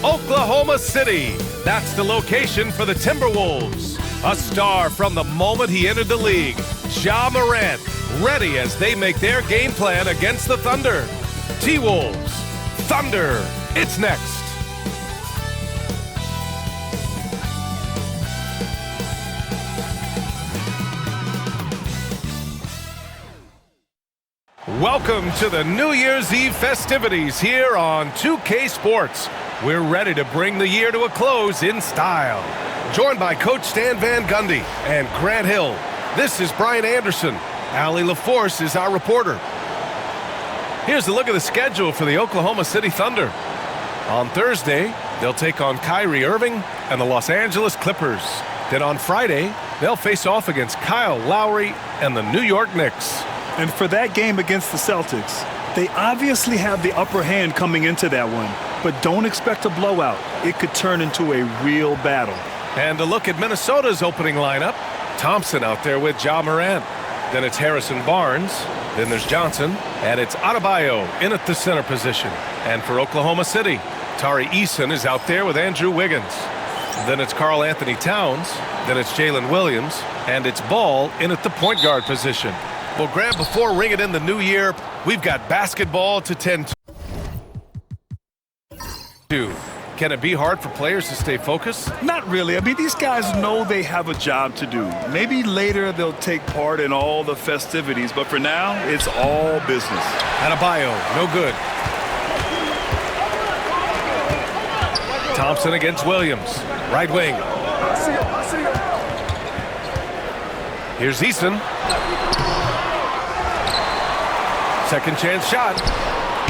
Oklahoma City. That's the location for the Timberwolves. A star from the moment he entered the league, Ja Morant, ready as they make their game plan against the Thunder. T-Wolves, Thunder, it's next. Welcome to the New Year's Eve festivities here on 2K Sports. We're ready to bring the year to a close in style. Joined by Coach Stan Van Gundy and Grant Hill, this is Brian Anderson. Allie LaForce is our reporter. Here's a look at the schedule for the Oklahoma City Thunder. On Thursday, they'll take on Kyrie Irving and the Los Angeles Clippers. Then on Friday, they'll face off against Kyle Lowry and the New York Knicks. And for that game against the Celtics, they obviously have the upper hand coming into that one, but don't expect a blowout. It could turn into a real battle. And a look at Minnesota's opening lineup. Thompson out there with Ja Morant. Then it's Harrison Barnes. Then there's Johnson. And it's Adebayo in at the center position. And for Oklahoma City, Tari Eason is out there with Andrew Wiggins. Then it's Karl Anthony Towns. Then it's Jalen Williams. And it's Ball in at the point guard position. Well, Grant, before ringing in the new year, we've got basketball to tend to. Can it be hard for players to stay focused? Not really. I mean, these guys know they have a job to do. Maybe later they'll take part in all the festivities, but for now, it's all business. Adebayo, no good. Thompson against Williams, right wing. Here's Eason. Second chance shot.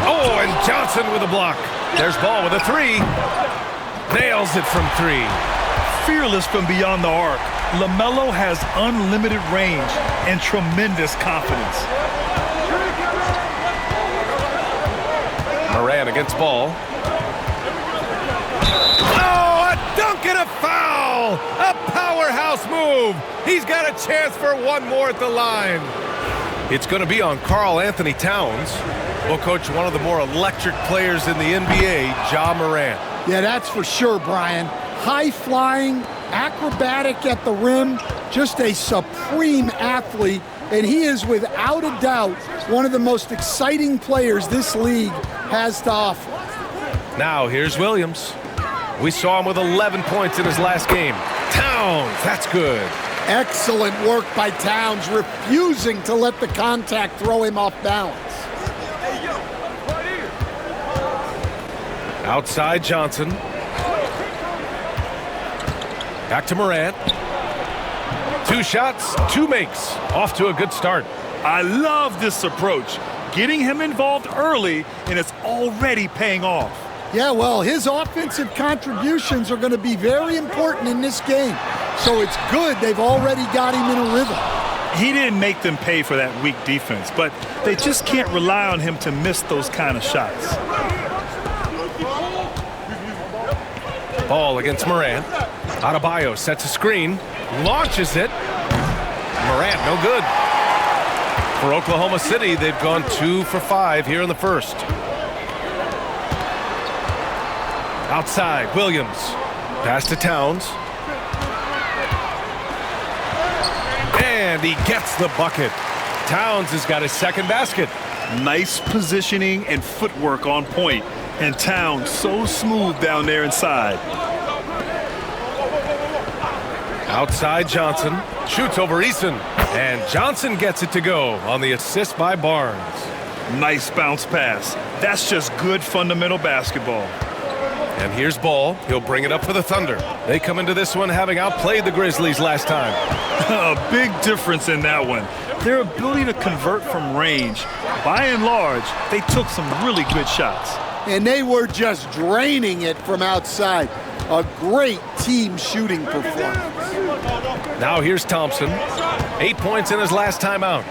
Oh, and Johnson with a block. There's Ball with a three. Nails it from three. Fearless from beyond the arc, LaMelo has unlimited range and tremendous confidence. Morant against Ball. Oh, a dunk and a foul! A powerhouse move. He's got a chance for one more at the line. It's going to be on Karl Anthony Towns. Well, Coach, one of the more electric players in the NBA, Ja Morant. Yeah, that's for sure, Brian. High-flying, acrobatic at the rim, just a supreme athlete, and he is without a doubt one of the most exciting players this league has to offer. Now, here's Williams. We saw him with 11 points in his last game. Towns, that's good. Excellent work by Towns, refusing to let the contact throw him off balance. Outside Johnson. Back to Morant. 2 shots, 2 makes. Off to a good start. I love this approach. Getting him involved early, and it's already paying off. Yeah, well, his offensive contributions are going to be very important in this game. So it's good they've already got him in a rhythm. He didn't make them pay for that weak defense, but they just can't rely on him to miss those kind of shots. Ball against Morant. Adebayo sets a screen, launches it. Morant, no good. For Oklahoma City, they've gone 2 for 5 here in the first. Outside, Williams. Pass to Towns. And he gets the bucket. Towns has got his second basket. Nice positioning and footwork on point. And Towns so smooth down there inside. Outside Johnson. Shoots over Eason. And Johnson gets it to go on the assist by Barnes. Nice bounce pass. That's just good fundamental basketball. And here's Ball. He'll bring it up for the Thunder. They come into this one having outplayed the Grizzlies last time. A big difference in that one. Their ability to convert from range. By and large, they took some really good shots. And they were just draining it from outside. A great team shooting performance. Now here's Thompson. 8 points in his last time out.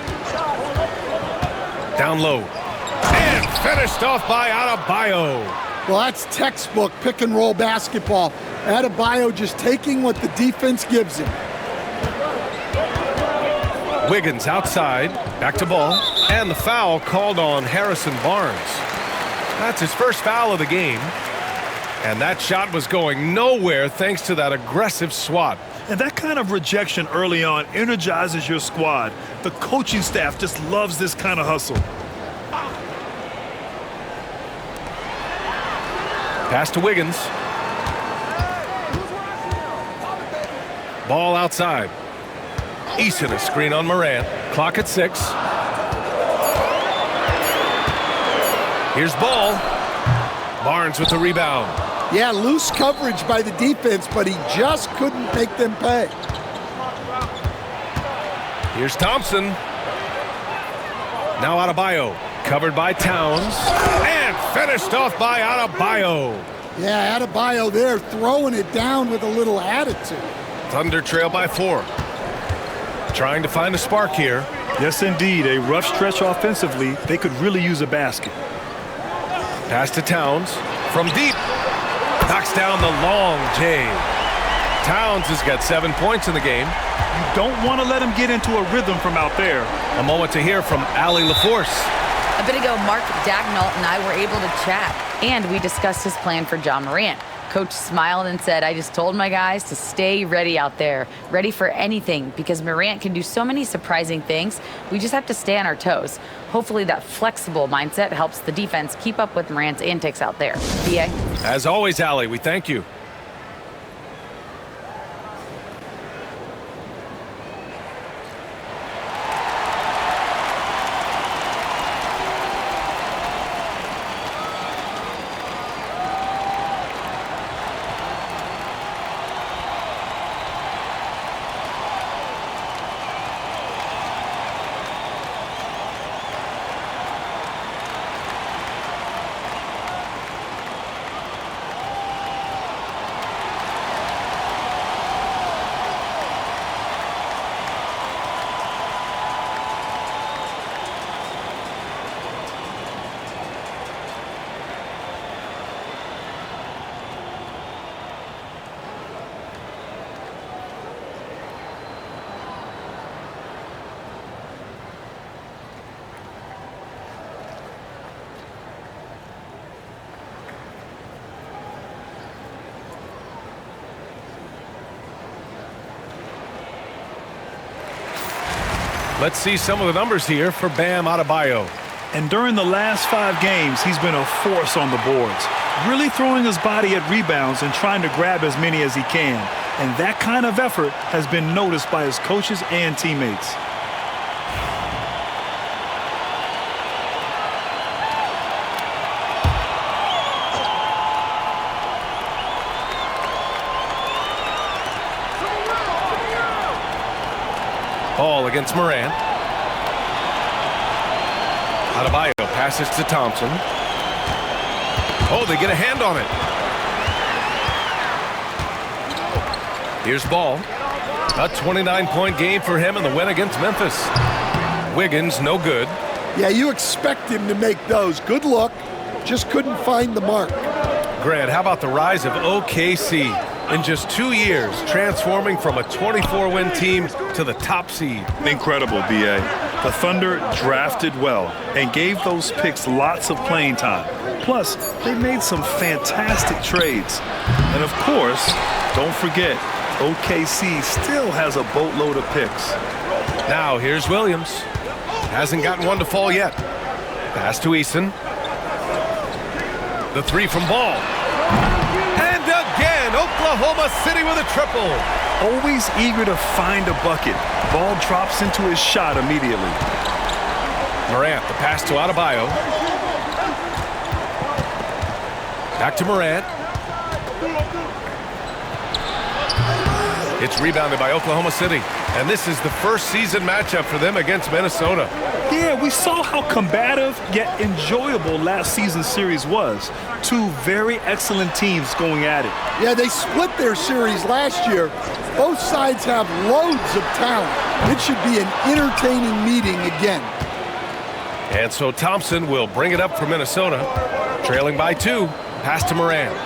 Down low. And finished off by Adebayo. Well, that's textbook pick-and-roll basketball. Adebayo just taking what the defense gives him. Wiggins outside, back to Ball, and the foul called on Harrison Barnes. That's his first foul of the game. And that shot was going nowhere thanks to that aggressive swat. And that kind of rejection early on energizes your squad. The coaching staff just loves this kind of hustle. Pass to Wiggins. Ball outside. Eason a screen on Morant. Clock at 6. Here's Ball. Barnes with the rebound. Yeah, loose coverage by the defense, but he just couldn't make them pay. Here's Thompson. Now Adebayo. Covered by Towns. And finished off by Adebayo. Yeah, Adebayo there throwing it down with a little attitude. Thunder trail by 4. Trying to find a spark here. Yes, indeed. A rough stretch offensively. They could really use a basket. Pass to Towns. From deep. Knocks down the long J. Towns has got 7 points in the game. You don't want to let him get into a rhythm from out there. A moment to hear from Allie LaForce. A bit ago, Mark Dagnall and I were able to chat, and we discussed his plan for John Morant. Coach smiled and said, I just told my guys to stay ready out there, ready for anything, because Morant can do so many surprising things. We just have to stay on our toes. Hopefully that flexible mindset helps the defense keep up with Morant's antics out there. BA? As always, Allie, we thank you. Let's see some of the numbers here for Bam Adebayo. And during the last 5 games, he's been a force on the boards, really throwing his body at rebounds and trying to grab as many as he can. And that kind of effort has been noticed by his coaches and teammates. Ball against Morant. Adebayo passes to Thompson. Oh, they get a hand on it. Here's Ball. A 29-point game for him in the win against Memphis. Wiggins, no good. Yeah, you expect him to make those. Good luck. Just couldn't find the mark. Grant, how about the rise of OKC? In just 2 years, transforming from a 24-win team to the top seed. Incredible, B.A. The Thunder drafted well and gave those picks lots of playing time. Plus, they made some fantastic trades. And of course, don't forget, OKC still has a boatload of picks. Now, here's Williams. Hasn't gotten one to fall yet. Pass to Eason. The 3 from Ball. And again, Oklahoma City with a triple. Always eager to find a bucket. Ball drops into his shot immediately. Morant, the pass to Adebayo. Back to Morant. It's rebounded by Oklahoma City. And this is the first season matchup for them against Minnesota. Yeah, we saw how combative yet enjoyable last season's series was. 2 very excellent teams going at it. Yeah, they split their series last year. Both sides have loads of talent. It should be an entertaining meeting again. And so Thompson will bring it up for Minnesota. Trailing by 2. Pass to Morant.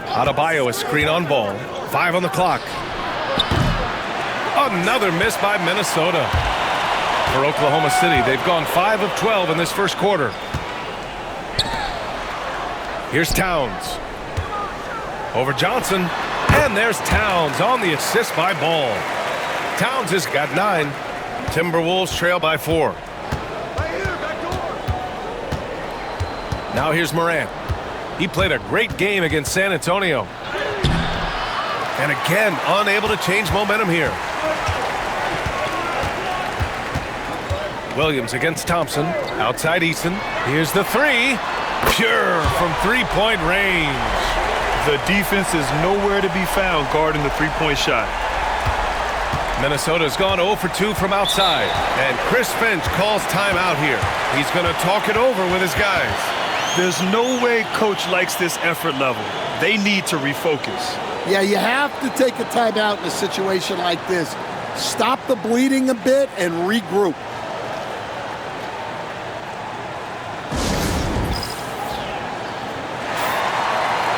Adebayo, a screen on Ball. 5 on the clock. Another miss by Minnesota. for Oklahoma City. They've gone 5 of 12 in this first quarter. Here's Towns. Over Johnson. And there's Towns on the assist by Ball. Towns has got 9. Timberwolves trail by 4. Now here's Morant. He played a great game against San Antonio. And again, unable to change momentum here. Williams against Thompson. Outside Eason. Here's the 3. Pure from three-point range. The defense is nowhere to be found guarding the three-point shot. Minnesota's gone 0 for 2 from outside. And Chris Finch calls timeout here. He's going to talk it over with his guys. There's no way coach likes this effort level. They need to refocus. Yeah, you have to take a timeout in a situation like this. Stop the bleeding a bit and regroup.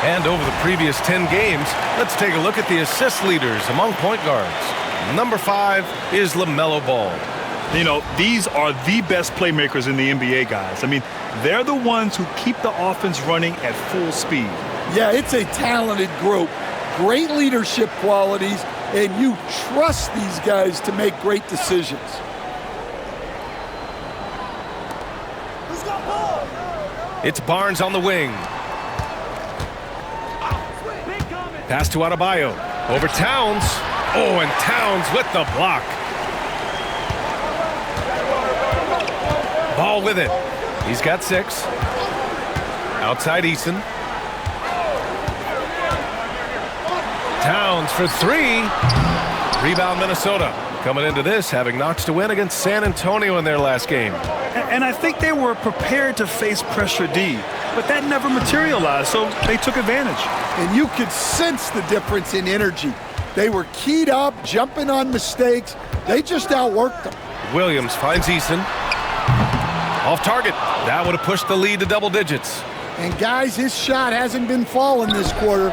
And over the previous 10 games, let's take a look at the assist leaders among point guards. Number 5 is LaMelo Ball. You know, these are the best playmakers in the NBA, guys. I mean, they're the ones who keep the offense running at full speed. Yeah, it's a talented group. Great leadership qualities, and you trust these guys to make great decisions. It's Barnes on the wing. Pass to Adebayo. Over Towns. Oh, and Towns with the block. Ball with it. He's got 6. Outside Eason. Towns for 3. Rebound Minnesota. Coming into this, having knocks to win against San Antonio in their last game. And I think they were prepared to face pressure D, but that never materialized, so they took advantage. And you could sense the difference in energy. They were keyed up, jumping on mistakes. They just outworked them. Williams finds Eason. Off target. That would have pushed the lead to double digits. And guys, his shot hasn't been falling this quarter.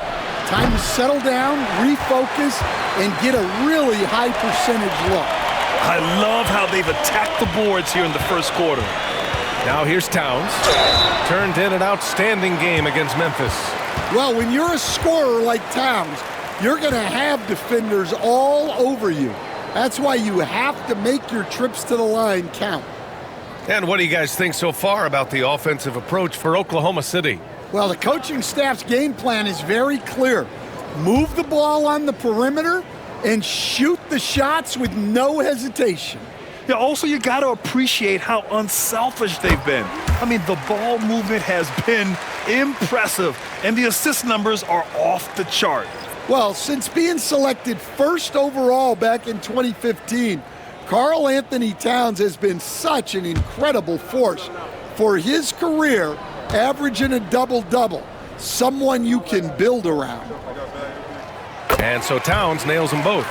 Time to settle down, refocus, and get a really high percentage look. I love how they've attacked the boards here in the first quarter. Now here's Towns. Turned in an outstanding game against Memphis. Well, when you're a scorer like Towns, you're going to have defenders all over you. That's why you have to make your trips to the line count. And what do you guys think so far about the offensive approach for Oklahoma City? Well, the coaching staff's game plan is very clear. Move the ball on the perimeter and shoot the shots with no hesitation. Yeah, also, you got to appreciate how unselfish they've been. I mean, the ball movement has been impressive, and the assist numbers are off the chart. Well, since being selected first overall back in 2015, Karl Anthony Towns has been such an incredible force for his career, averaging a double-double, someone you can build around. And so Towns nails them both.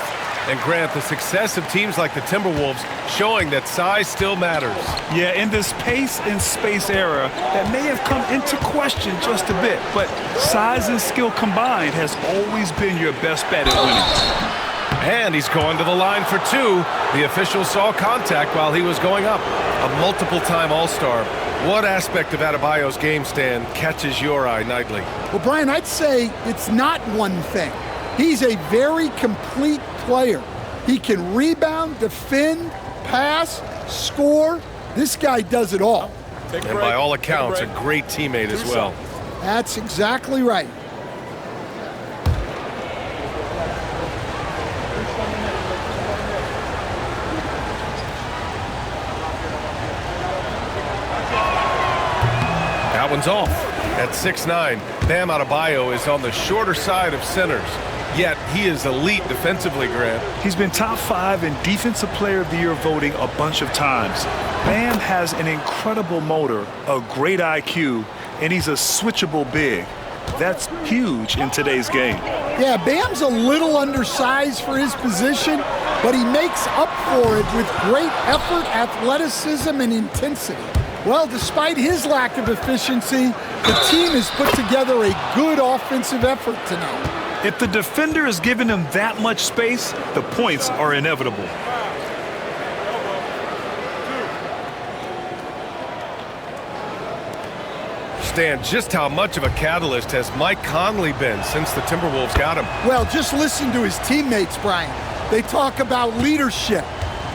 And Grant, the success of teams like the Timberwolves showing that size still matters. Yeah, in this pace and space era, that may have come into question just a bit, but size and skill combined has always been your best bet at winning. And he's going to the line for 2. The official saw contact while he was going up. A multiple-time All-Star. What aspect of Adebayo's game stand catches your eye nightly? Well, Brian, I'd say it's not one thing. He's a very complete player. He can rebound, defend, pass, score. This guy does it all. And by all accounts, a great teammate as well. That's exactly right. That one's off. At 6'9", Bam Adebayo is on the shorter side of centers. Yet he is elite defensively, Grant. He's been top 5 in Defensive Player of the Year voting a bunch of times. Bam has an incredible motor, a great IQ, and he's a switchable big. That's huge in today's game. Yeah, Bam's a little undersized for his position, but he makes up for it with great effort, athleticism, and intensity. Well, despite his lack of efficiency, the team has put together a good offensive effort tonight. If the defender is giving him that much space, the points are inevitable. Stan, just how much of a catalyst has Mike Conley been since the Timberwolves got him? Well, just listen to his teammates, Brian. They talk about leadership,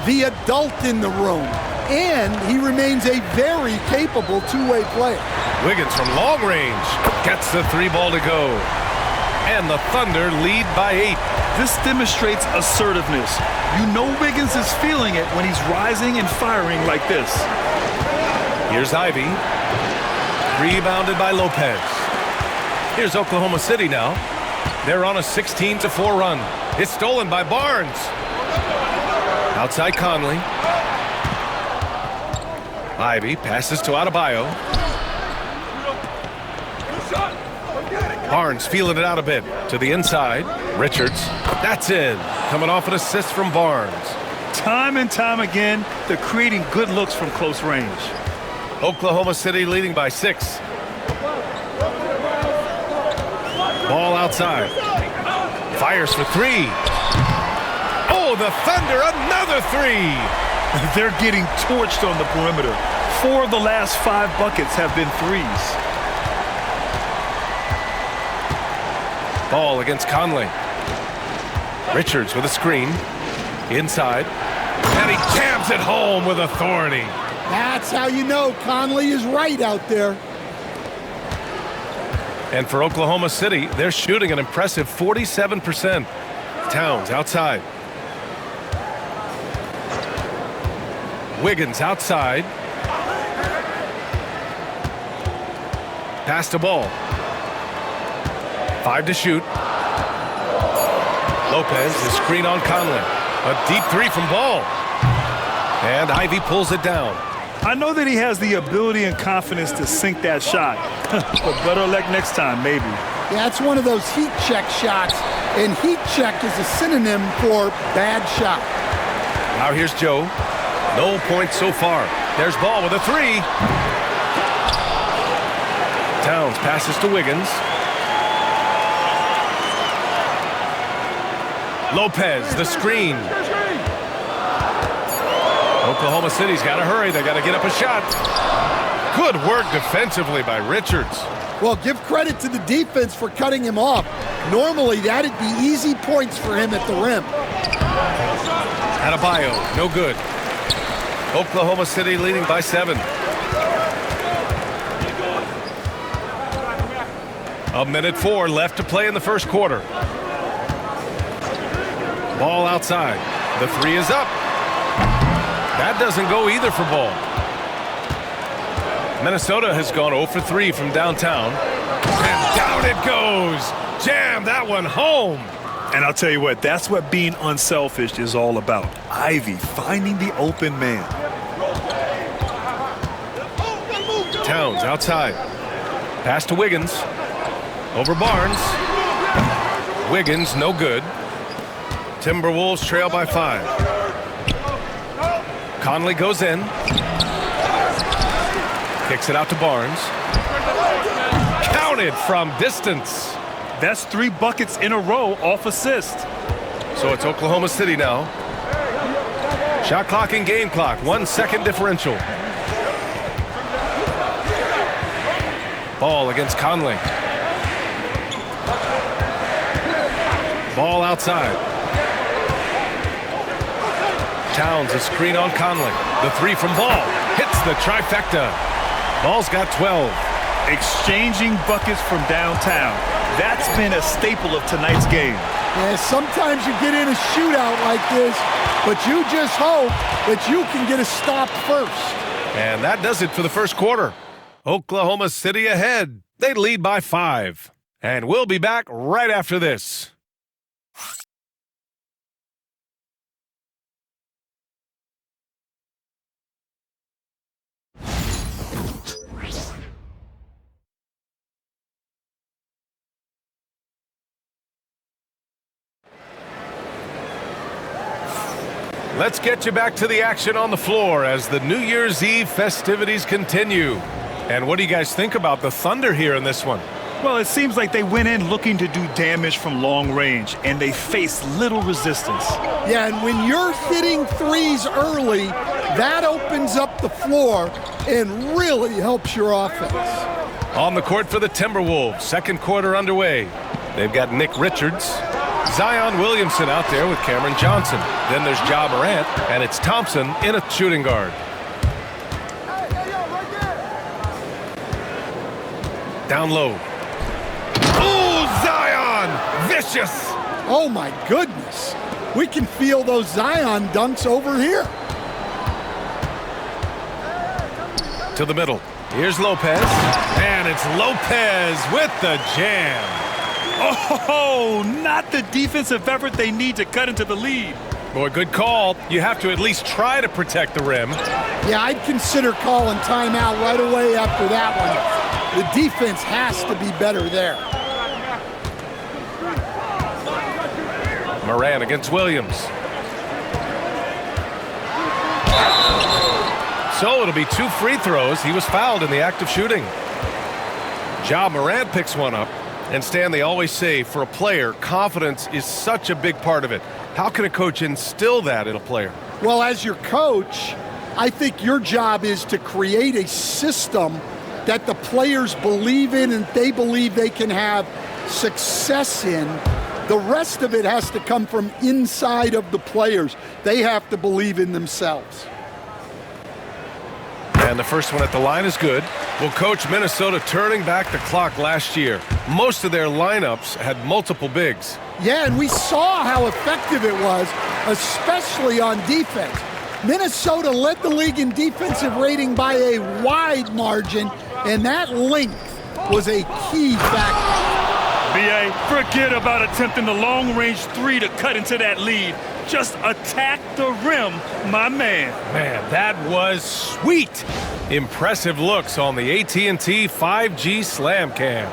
the adult in the room, and he remains a very capable two-way player. Wiggins from long range gets the three ball to go. And the Thunder lead by 8. This demonstrates assertiveness. You know Wiggins is feeling it when he's rising and firing like this. Here's Ivy. Rebounded by Lopez. Here's Oklahoma City now. They're on a 16-4 run. It's stolen by Barnes. Outside Conley. Ivy passes to Adebayo. Barnes feeling it out a bit to the inside. Richards, that's in. Coming off an assist from Barnes. Time and time again, they're creating good looks from close range. Oklahoma City leading by 6. Ball outside. Fires for 3. Oh, the Thunder, another 3. They're getting torched on the perimeter. 4 of the last 5 buckets have been threes. Ball against Conley. Richards with a screen. Inside. And he jams it home with authority. That's how you know Conley is right out there. And for Oklahoma City, they're shooting an impressive 47%. Towns outside. Wiggins outside. Pass the ball. 5 to shoot. Lopez, the screen on Conley. A deep 3 from Ball. And Ivy pulls it down. I know that he has the ability and confidence to sink that shot. But better luck next time, maybe. Yeah, it's one of those heat check shots. And heat check is a synonym for bad shot. Now here's Joe. No points so far. There's Ball with a 3. Towns passes to Wiggins. Lopez, the screen. Oklahoma City's got to hurry. They got to get up a shot. Good work defensively by Richards. Well, give credit to the defense for cutting him off. Normally, that'd be easy points for him at the rim. Adebayo, no good. Oklahoma City leading by 7. A minute 4 left to play in the first quarter. Ball outside. The 3 is up. That doesn't go either for Ball. Minnesota has gone 0 for 3 from downtown. And down it goes. Jam that one home. And I'll tell you what, that's what being unselfish is all about. Ivy finding the open man. Towns outside. Pass to Wiggins. Over Barnes. Wiggins, no good. Timberwolves trail by 5. Conley goes in. Kicks it out to Barnes. Counted from distance. That's 3 buckets in a row off assist. So it's Oklahoma City now. Shot clock and game clock. 1 second differential. Ball against Conley. Ball outside. Towns, a screen on Conley. The 3 from Ball. Hits the trifecta. Ball's got 12. Exchanging buckets from downtown. That's been a staple of tonight's game. Yeah, sometimes you get in a shootout like this, but you just hope that you can get a stop first. And that does it for the first quarter. Oklahoma City ahead. They lead by 5. And we'll be back right after this. Let's get you back to the action on the floor as the New Year's Eve festivities continue. And what do you guys think about the Thunder here in this one? Well, it seems like they went in looking to do damage from long range, and they faced little resistance. Yeah, and when you're hitting threes early, that opens up the floor and really helps your offense. On the court for the Timberwolves, second quarter underway. They've got Nick Richards, Zion Williamson out there with Cameron Johnson. Then there's Ja Morant, and it's Thompson in a shooting guard. Down low. Oh, Zion! Vicious! Oh, my goodness. We can feel those Zion dunks over here. To the middle. Here's Lopez. And it's Lopez with the jam. Oh, not the defensive effort they need to cut into the lead. Boy, good call. You have to at least try to protect the rim. Yeah, I'd consider calling timeout right away after that one. The defense has to be better there. Morant against Williams. So it'll be 2 free throws. He was fouled in the act of shooting. Ja Morant picks one up. And Stan, they always say, for a player, confidence is such a big part of it. How can a coach instill that in a player? Well, as your coach, I think your job is to create a system that the players believe in and they believe they can have success in. The rest of it has to come from inside of the players. They have to believe in themselves. And the first one at the line is good. Well, Coach, Minnesota turning back the clock last year. Most of their lineups had multiple bigs. Yeah, and we saw how effective it was, especially on defense. Minnesota led the league in defensive rating by a wide margin, and that length was a key factor. BA, forget about attempting the long-range 3 to cut into that lead. Just attack the rim, my man. Man, that was sweet. Impressive looks on the AT&T 5G Slam Cam.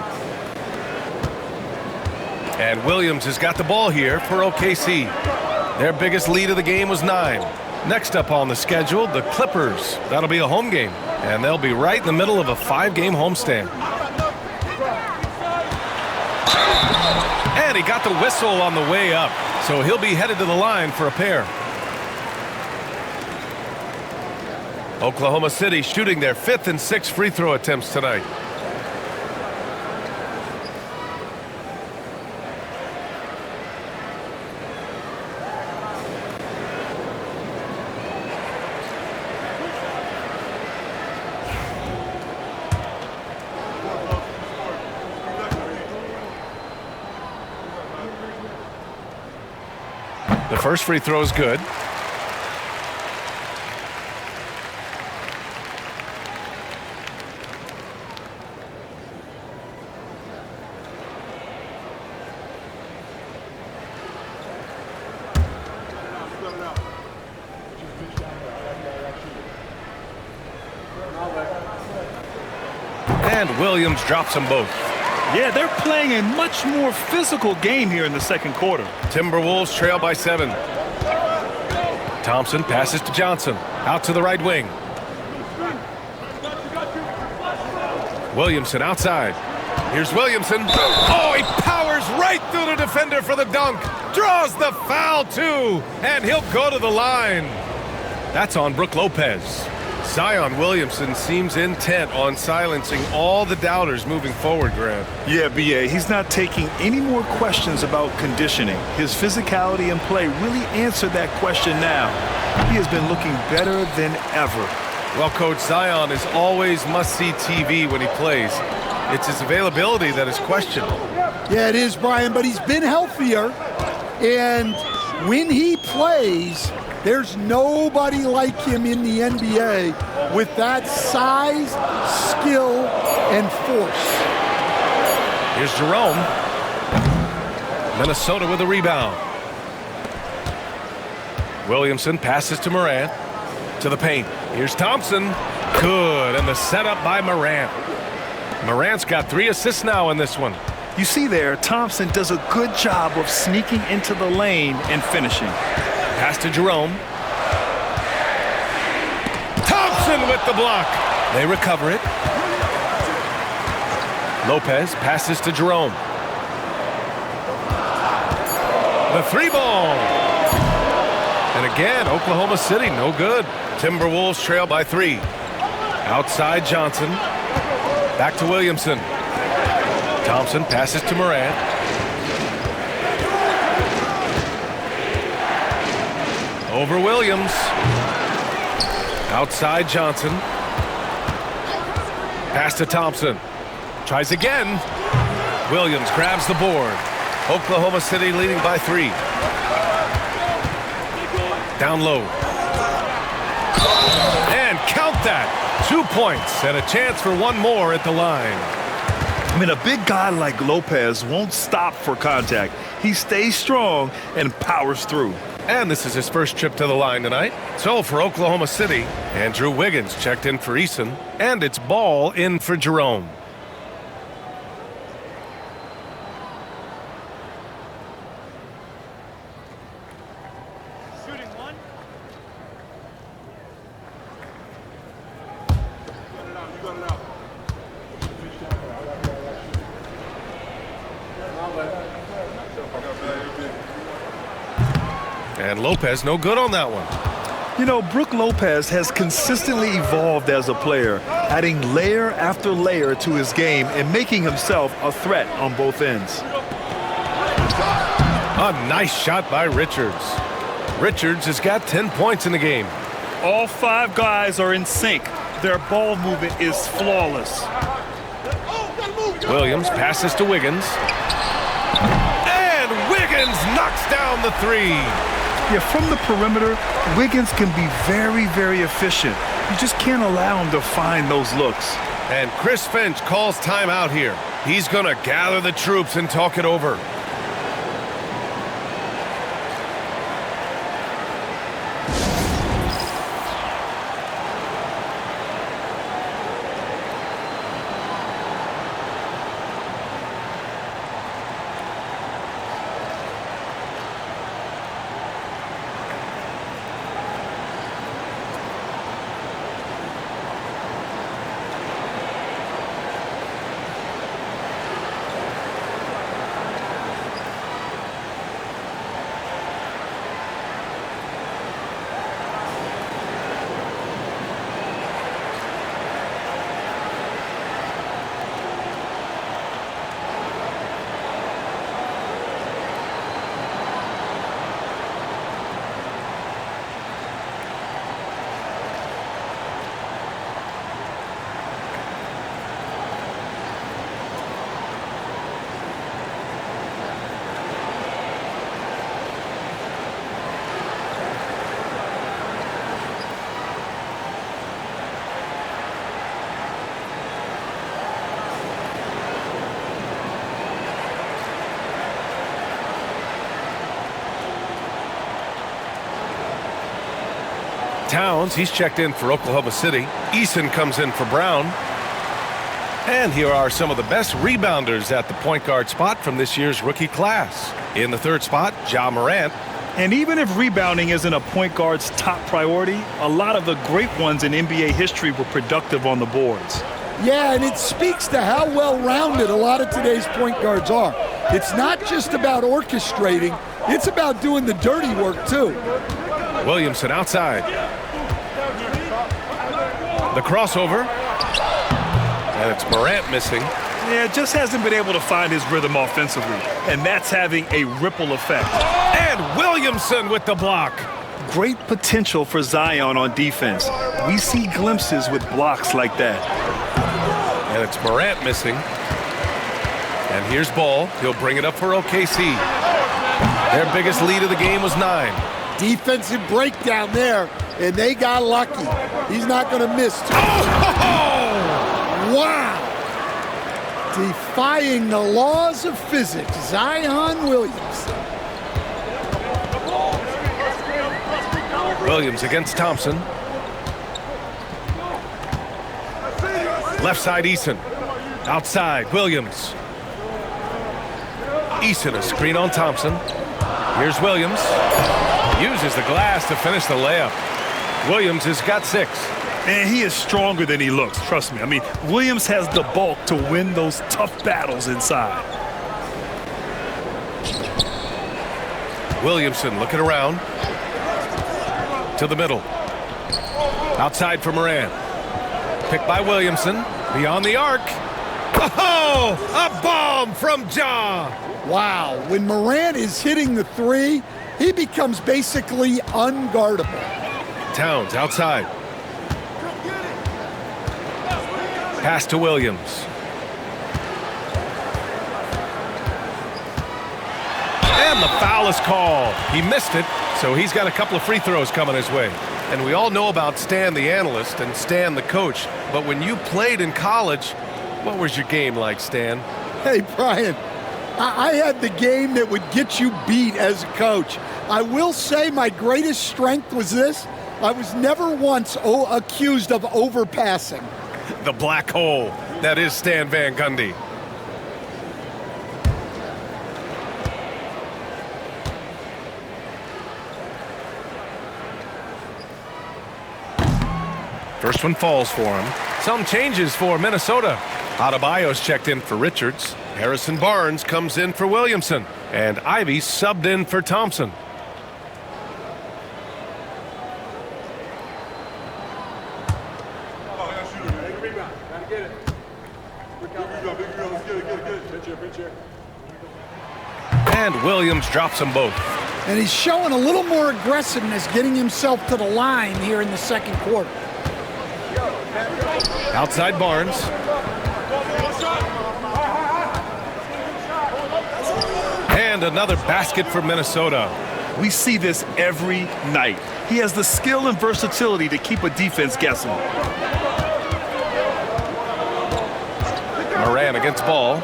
And Williams has got the ball here for OKC. Their biggest lead of the game was 9. Next up on the schedule, the Clippers. That'll be a home game, and they'll be right in the middle of a 5-game homestand. And he got the whistle on the way up, so he'll be headed to the line for a pair. Oklahoma City shooting their 5th and 6th free throw attempts tonight. The first free throw is good. And Williams drops them both. Yeah, they're playing a much more physical game here in the second quarter. Timberwolves trail by 7. Thompson passes to Johnson. Out to the right wing. Williamson outside. Here's Williamson. Oh, he powers right through the defender for the dunk. Draws the foul, too. And he'll go to the line. That's on Brook Lopez. Zion Williamson seems intent on silencing all the doubters moving forward, Grant. Yeah, BA, he's not taking any more questions about conditioning. His physicality and play really answered that question now. He has been looking better than ever. Well, Coach, Zion is always must-see TV when he plays. It's his availability that is questioned. Yeah, it is, Brian, but he's been healthier. And when he plays, there's nobody like him in the NBA with that size, skill, and force. Here's Jerome. Minnesota with a rebound. Williamson passes to Morant. To the paint. Here's Thompson. Good. And the setup by Morant. Morant's got 3 assists now in this one. You see there, Thompson does a good job of sneaking into the lane and finishing. Pass to Jerome. Thompson with the block. They recover it. Lopez passes to Jerome. The 3-ball. And again, Oklahoma City, no good. Timberwolves trail by 3. Outside Johnson. Back to Williamson. Thompson passes to Morant. Over Williams. Outside Johnson. Pass to Thompson. Tries again. Williams grabs the board. Oklahoma City leading by 3. Down low. And count that. 2 points and a chance for one more at the line. I mean, a big guy like Lopez won't stop for contact. He stays strong and powers through. And this is his first trip to the line tonight. So for Oklahoma City, Andrew Wiggins checked in for Eason, and it's Ball in for Jerome. And Lopez no good on that one. You know, Brook Lopez has consistently evolved as a player, adding layer after layer to his game and making himself a threat on both ends. A nice shot by Richards. Richards has got 10 points in the game. All 5 guys are in sync. Their ball movement is flawless. Williams passes to Wiggins. And Wiggins knocks down the 3. Yeah, from the perimeter, Wiggins can be very, very efficient. You just can't allow him to find those looks. And Chris Finch calls timeout here. He's going to gather the troops and talk it over. Towns, he's checked in for Oklahoma City. Eason comes in for Brown. And here are some of the best rebounders at the point guard spot from this year's rookie class. In the 3rd spot, Ja Morant. And even if rebounding isn't a point guard's top priority, a lot of the great ones in NBA history were productive on the boards. Yeah, and it speaks to how well-rounded a lot of today's point guards are. It's not just about orchestrating, it's about doing the dirty work, too. Williamson outside. The crossover. And it's Morant missing. Yeah, just hasn't been able to find his rhythm offensively. And that's having a ripple effect. And Williamson with the block. Great potential for Zion on defense. We see glimpses with blocks like that. And it's Morant missing. And here's Ball. He'll bring it up for OKC. Their biggest lead of the game was 9. Defensive breakdown there, and they got lucky. He's not going to miss. Wow! Defying the laws of physics, Zion Williamson. Williams against Thompson. Left side Eason. Outside Williams. Eason a screen on Thompson. Here's Williams. Uses the glass to finish the layup. Williams has got 6. And he is stronger than he looks, trust me. I mean, Williams has the bulk to win those tough battles inside. Williamson looking around. To the middle. Outside for Morant. Picked by Williamson. Beyond the arc. Oh, a bomb from Ja. Wow, when Morant is hitting the three, he becomes basically unguardable. Towns outside. Pass to Williams. And the foul is called. He missed it, so he's got a couple of free throws coming his way. And we all know about Stan the analyst and Stan the coach, but when you played in college, what was your game like, Stan? Hey, Brian, I had the game that would get you beat as a coach. I will say my greatest strength was this. I was never once accused of overpassing. The black hole. That is Stan Van Gundy. First one falls for him. Some changes for Minnesota. Adebayo's checked in for Richards. Harrison Barnes comes in for Williamson. And Ivy subbed in for Thompson. And Williams drops them both. And he's showing a little more aggressiveness getting himself to the line here in the second quarter. Outside Barnes. And another basket for Minnesota. We see this every night. He has the skill and versatility to keep a defense guessing. Moran against ball.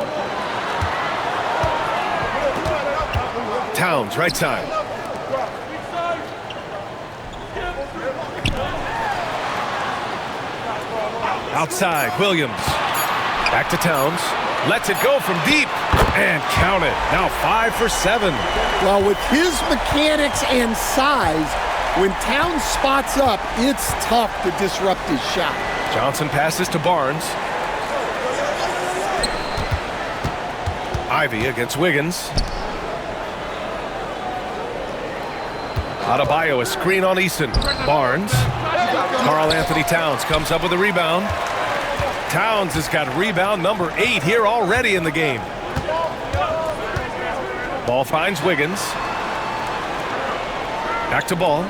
Towns, right side. Outside, Williams. Back to Towns. Lets it go from deep. And count it. Now 5 for 7. Well, with his mechanics and size, when Towns spots up, it's tough to disrupt his shot. Johnson passes to Barnes. Ivy against Wiggins. Adebayo, a screen on Eason. Barnes. Karl Anthony Towns comes up with a rebound. Towns has got rebound number 8 here already in the game. Ball finds Wiggins. Back to Ball.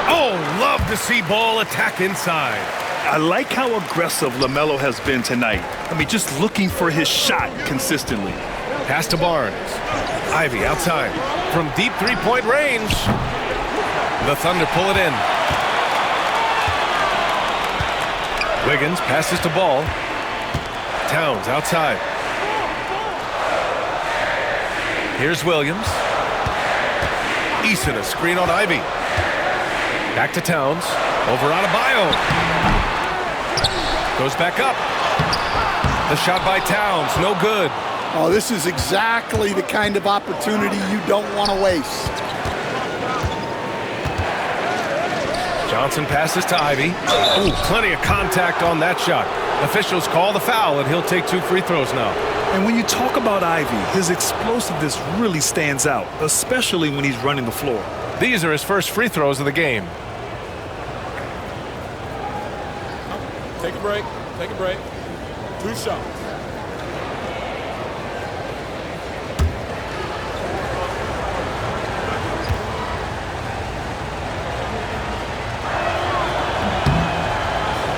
Oh, love to see Ball attack inside. I like how aggressive LaMelo has been tonight. I mean, just looking for his shot consistently. Pass to Barnes. Ivy outside. From deep three-point range. The Thunder pull it in. Wiggins passes to Ball. Towns outside. Here's Williams. Eason, a screen on Ivy. Back to Towns. Over Adebayo. Goes back up. The shot by Towns, no good. Oh, this is exactly the kind of opportunity you don't want to waste. Johnson passes to Ivy. Ooh, plenty of contact on that shot. Officials call the foul, and he'll take 2 free throws now. And when you talk about Ivy, his explosiveness really stands out, especially when he's running the floor. These are his first free throws of the game. Take a break. Take a break. 2 shots.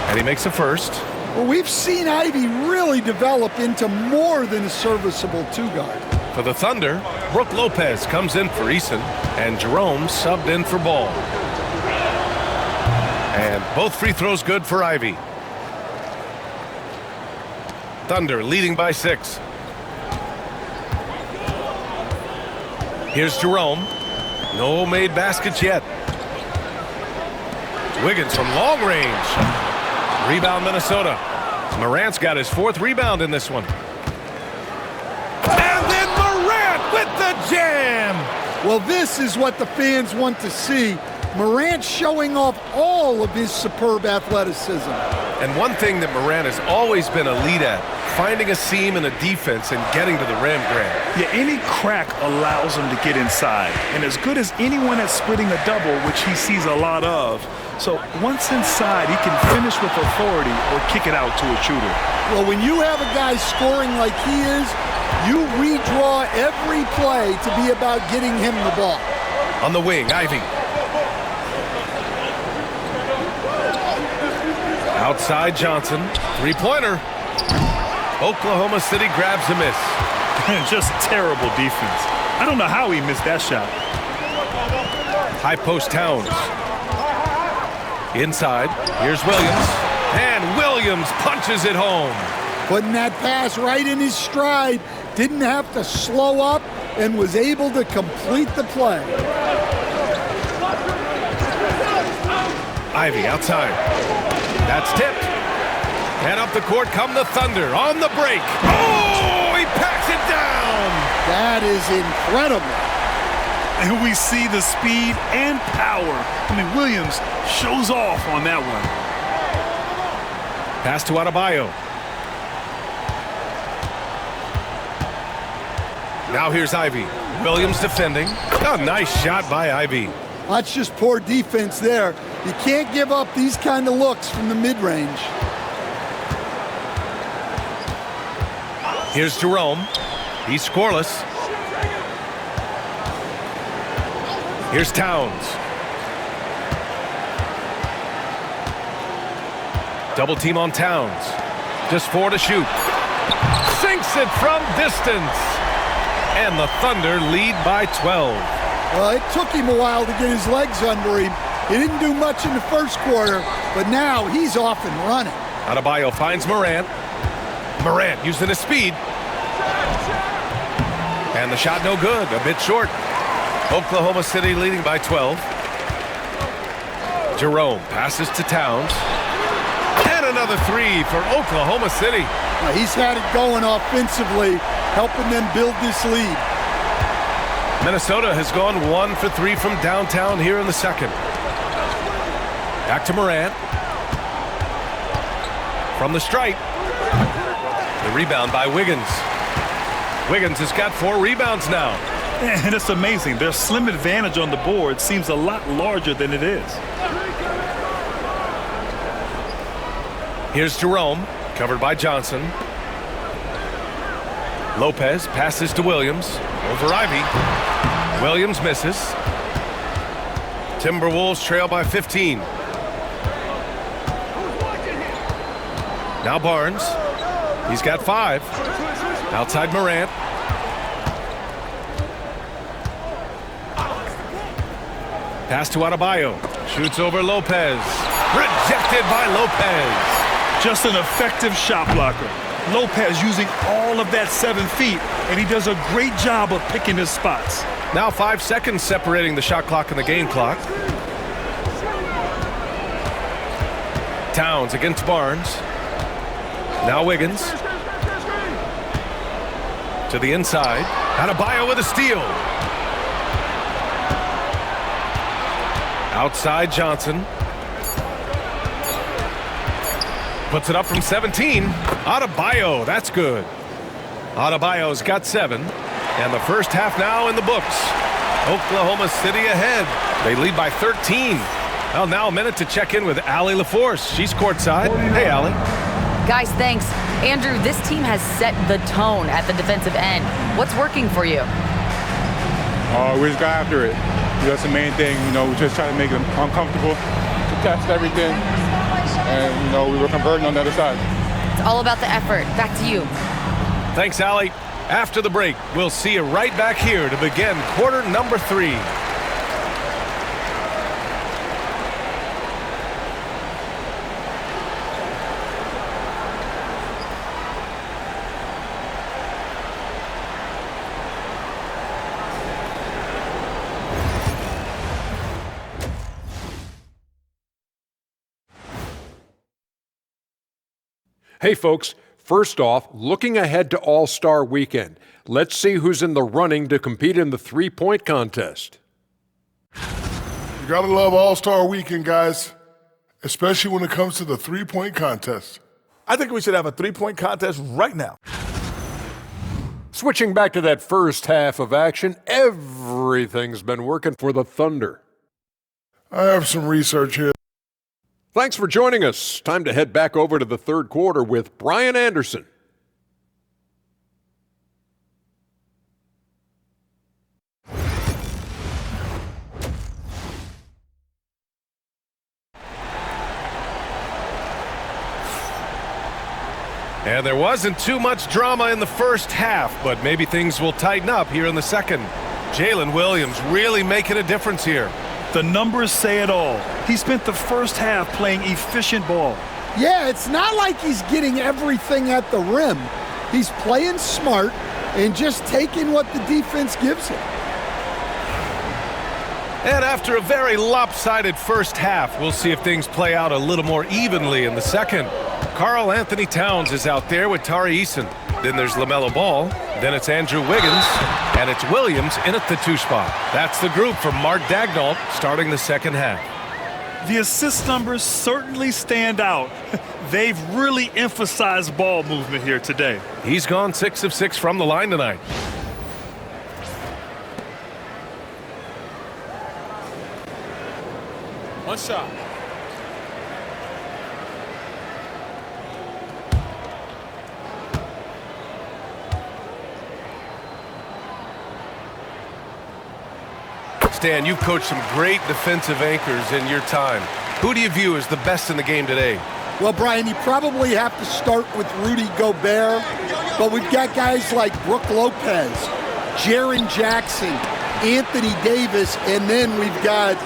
And he makes a first. Well, we've seen Ivy really develop into more than a serviceable 2-guard. For the Thunder, Brook Lopez comes in for Eason, and Jerome subbed in for Ball. And both free throws good for Ivy. Thunder leading by 6. Here's Jerome. No made baskets yet. Wiggins from long range. Rebound Minnesota. Morant's got his 4th rebound in this one. And then Morant with the jam. Well, this is what the fans want to see. Morant showing off all of his superb athleticism. And one thing that Morant has always been elite at, finding a seam in a defense and getting to the rim, Grant. Yeah, any crack allows him to get inside. And as good as anyone at splitting a double, which he sees a lot of, So once inside, he can finish with authority or kick it out to a shooter. Well, when you have a guy scoring like he is, you redraw every play to be about getting him the ball. On the wing, Ivy. Outside Johnson. Three-pointer. Oklahoma City grabs a miss. Just terrible defense. I don't know how he missed that shot. High post Towns. Inside, here's Williams. And Williams punches it home. Putting that pass right in his stride. Didn't have to slow up and was able to complete the play. Ivy outside. That's tipped. And up the court come the Thunder on the break. Oh, he packs it down. That is incredible. And we see the speed and power. I mean, Williams shows off on that one. Pass to Adebayo. Now here's Ivy. Williams defending. A nice shot by Ivy. That's just poor defense there. You can't give up these kind of looks from the mid-range. Here's Jerome. He's scoreless. Here's Towns. Double team on Towns. Just 4 to shoot. Sinks it from distance. And the Thunder lead by 12. Well, it took him a while to get his legs under him. He didn't do much in the first quarter, but now he's off and running. Adebayo finds Morant. Morant using his speed. And the shot no good, a bit short. Oklahoma City leading by 12. Jerome passes to Towns. And another three for Oklahoma City. He's had it going offensively, helping them build this lead. Minnesota has gone 1 for 3 from downtown here in the second. Back to Morant. From the stripe. The rebound by Wiggins. Wiggins has got 4 rebounds now. And it's amazing. Their slim advantage on the board seems a lot larger than it is. Here's Jerome, covered by Johnson. Lopez passes to Williams. Over Ivy. Williams misses. Timberwolves trail by 15. Now Barnes. He's got 5. Outside Morant. Pass to Adebayo. Shoots over Lopez. Rejected by Lopez. Just an effective shot blocker. Lopez using all of that 7 feet, and he does a great job of picking his spots. Now 5 seconds separating the shot clock and the game clock. Towns against Barnes. Now Wiggins. To the inside. Adebayo with a steal. Outside Johnson. Puts it up from 17. Adebayo, that's good. Adebayo's got 7. And the first half now in the books. Oklahoma City ahead. They lead by 13. Well, now a minute to check in with Allie LaForce. She's courtside. Hey, Allie. Guys, thanks. Andrew, this team has set the tone at the defensive end. What's working for you? We just got after it. That's the main thing. We just try to make them uncomfortable, to test everything. And, we were converting on the other side. It's all about the effort. Back to you. Thanks, Allie. After the break, we'll see you right back here to begin quarter number 3. Hey folks, first off, looking ahead to All-Star Weekend, let's see who's in the running to compete in the three-point contest. You gotta love All-Star Weekend, guys, especially when it comes to the three-point contest. I think we should have a three-point contest right now. Switching back to that first half of action, everything's been working for the Thunder. I have some research here Thanks for joining us. Time to head back over to the third quarter with Brian Anderson. And there wasn't too much drama in the first half, but maybe things will tighten up here in the second. Jalen Williams really making a difference here. The numbers say it all. He spent the first half playing efficient ball. Yeah, it's not like he's getting everything at the rim. He's playing smart and just taking what the defense gives him. And after a very lopsided first half, we'll see if things play out a little more evenly in the second. Karl Anthony Towns is out there with Tari Eason. Then there's LaMelo Ball. Then it's Andrew Wiggins. And it's Williams in at the 2 spot. That's the group from Mark Daigneault starting the second half. The assist numbers certainly stand out. They've really emphasized ball movement here today. He's gone 6 of 6 from the line tonight. One shot. Stan, you've coached some great defensive anchors in your time. Who do you view as the best in the game today? Well, Brian, you probably have to start with Rudy Gobert, but we've got guys like Brook Lopez, Jaren Jackson, Anthony Davis, and then we've got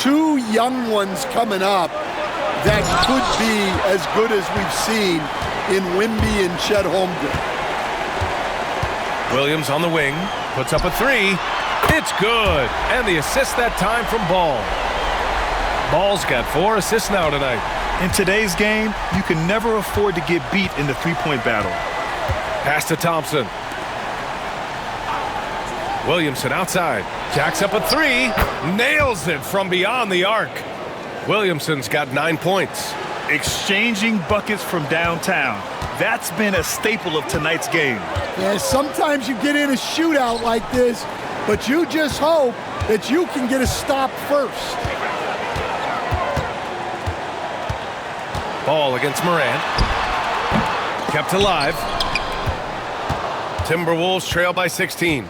2 young ones coming up that could be as good as we've seen in Wemby and Chet Holmgren. Williams on the wing, puts up a 3. It's good. And the assist that time from Ball. Ball's got 4 assists now tonight. In today's game, you can never afford to get beat in the three-point battle. Pass to Thompson. Williamson outside. Jacks up a 3. Nails it from beyond the arc. Williamson's got 9 points. Exchanging buckets from downtown. That's been a staple of tonight's game. Yeah, sometimes you get in a shootout like this, but you just hope that you can get a stop first. Ball against Morant. Kept alive. Timberwolves trail by 16.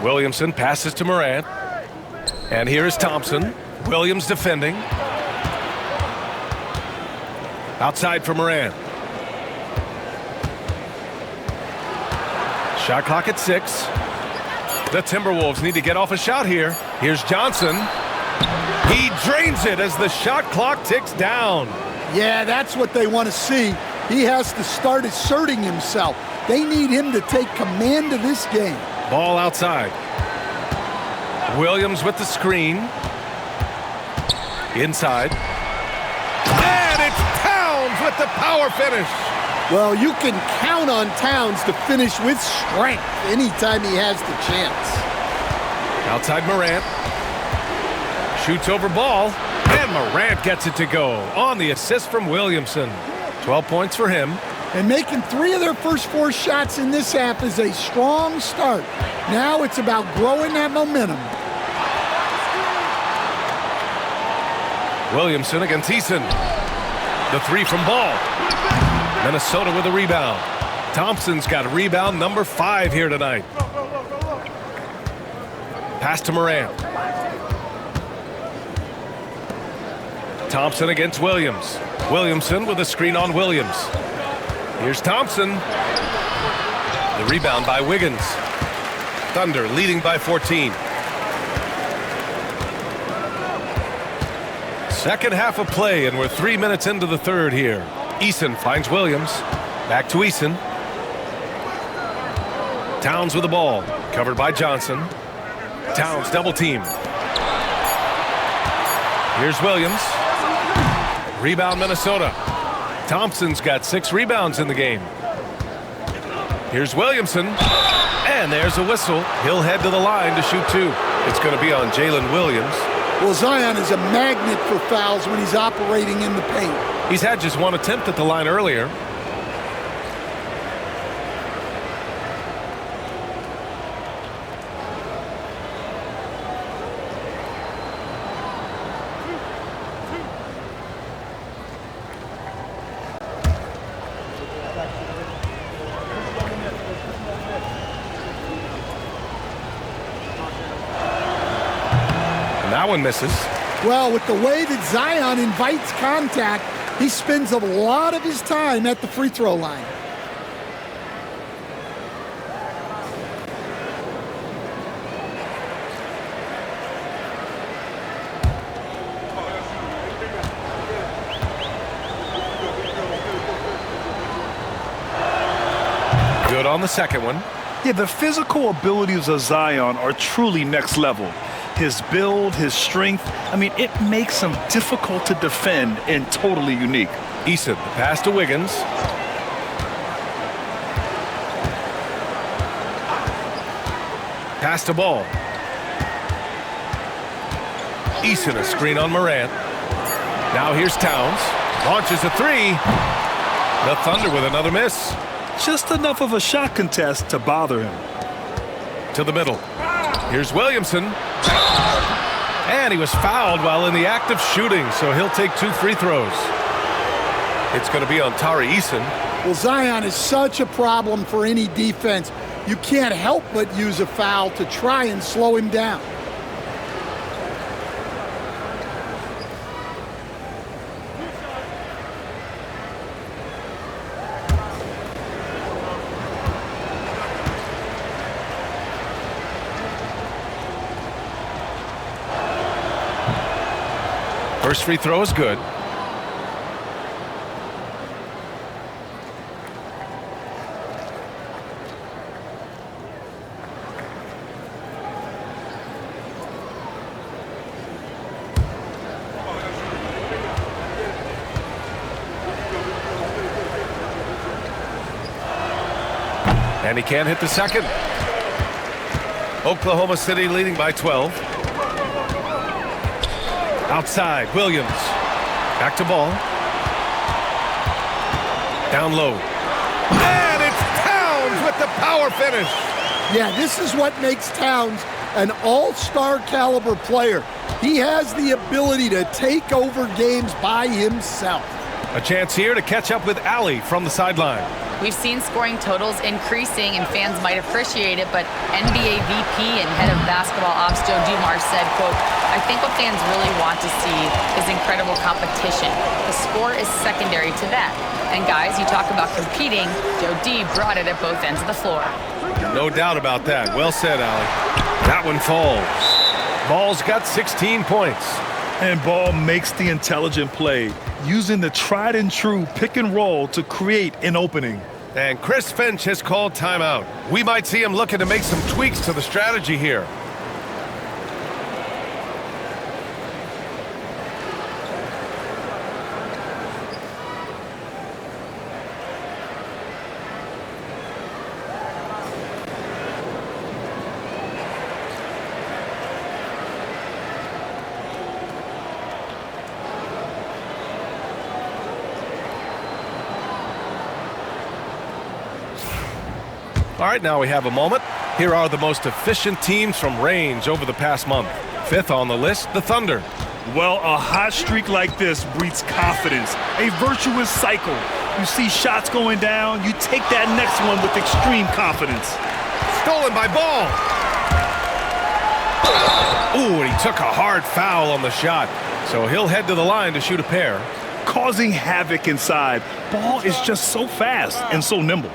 Williamson passes to Morant. And here is Thompson. Williams defending. Outside for Morant. Shot clock at 6. The Timberwolves need to get off a shot here. Here's Johnson. He drains it as the shot clock ticks down. Yeah, that's what they want to see. He has to start asserting himself. They need him to take command of this game. Ball outside. Williams with the screen. Inside. And it's Towns with the power finish. Well, you can count on Towns to finish with strength anytime he has the chance. Outside Morant. Shoots over Ball. And Morant gets it to go on the assist from Williamson. 12 points for him. And making 3 of their first 4 shots in this half is a strong start. Now it's about growing that momentum. Williamson against Eason. The 3 from Ball. Minnesota with a rebound. Thompson's got rebound number 5 here tonight. Pass to Morant. Thompson against Williams. Williamson with a screen on Williams. Here's Thompson. The rebound by Wiggins. Thunder leading by 14. Second half of play, and we're 3 minutes into the third here. Eason finds Williams. Back to Eason. Towns with the ball. Covered by Johnson. Towns double team. Here's Williams. Rebound Minnesota. Thompson's got 6 rebounds in the game. Here's Williamson. And there's a whistle. He'll head to the line to shoot 2. It's going to be on Jalen Williams. Well, Zion is a magnet for fouls when he's operating in the paint. He's had just 1 attempt at the line earlier. And that one misses. Well, with the way that Zion invites contact, he spends a lot of his time at the free throw line. Good on the second one. Yeah, the physical abilities of Zion are truly next level. His build, his strength, I mean, it makes him difficult to defend and totally unique. Eason, the pass to Wiggins. Pass to Ball. Eason, a screen on Morant. Now here's Towns. Launches a three. The Thunder with another miss. Just enough of a shot contest to bother him. To the middle. Here's Williamson. And he was fouled while in the act of shooting, so he'll take 2 free throws. It's going to be on Tari Eason. Well, Zion is such a problem for any defense. You can't help but use a foul to try and slow him down. First free throw is good. And he can't hit the second. Oklahoma City leading by 12. Outside, Williams. Back to Ball. Down low. And it's Towns with the power finish. Yeah, this is what makes Towns an all-star caliber player. He has the ability to take over games by himself. A chance here to catch up with Allie from the sideline. We've seen scoring totals increasing, and fans might appreciate it, but NBA VP and head of basketball ops Joe Dumars said, quote, "I think what fans really want to see is incredible competition. The score is secondary to that. And guys, you talk about competing, Joe D brought it at both ends of the floor." No doubt about that. Well said, Allie. That one falls. Ball's got 16 points. And Ball makes the intelligent play, using the tried and true pick and roll to create an opening. And Chris Finch has called timeout. We might see him looking to make some tweaks to the strategy here. All right, now we have a moment. Here are the most efficient teams from range over the past month. 5th on the list, the Thunder. Well, a hot streak like this breeds confidence, a virtuous cycle. You see shots going down, you take that next one with extreme confidence. Stolen by Ball. Ooh, and he took a hard foul on the shot. So he'll head to the line to shoot a pair. Causing havoc inside. Ball is just so fast and so nimble.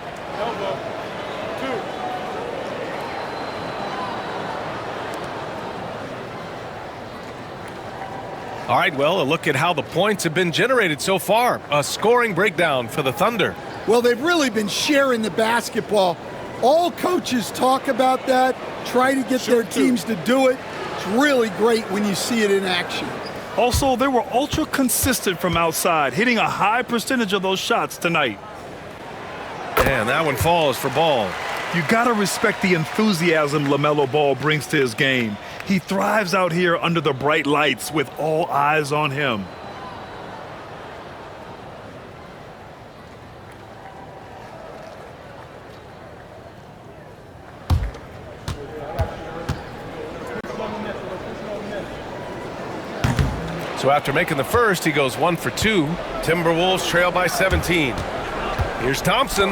All right, well, a look at how the points have been generated so far. A scoring breakdown for the Thunder. Well, they've really been sharing the basketball. All coaches talk about that, try to get their teams to do it. It's really great when you see it in action. Also, they were ultra consistent from outside, hitting a high percentage of those shots tonight. And that one falls for Ball. You gotta respect the enthusiasm LaMelo Ball brings to his game. He thrives out here under the bright lights with all eyes on him. So after making the first, he goes 1 for 2. Timberwolves trail by 17. Here's Thompson.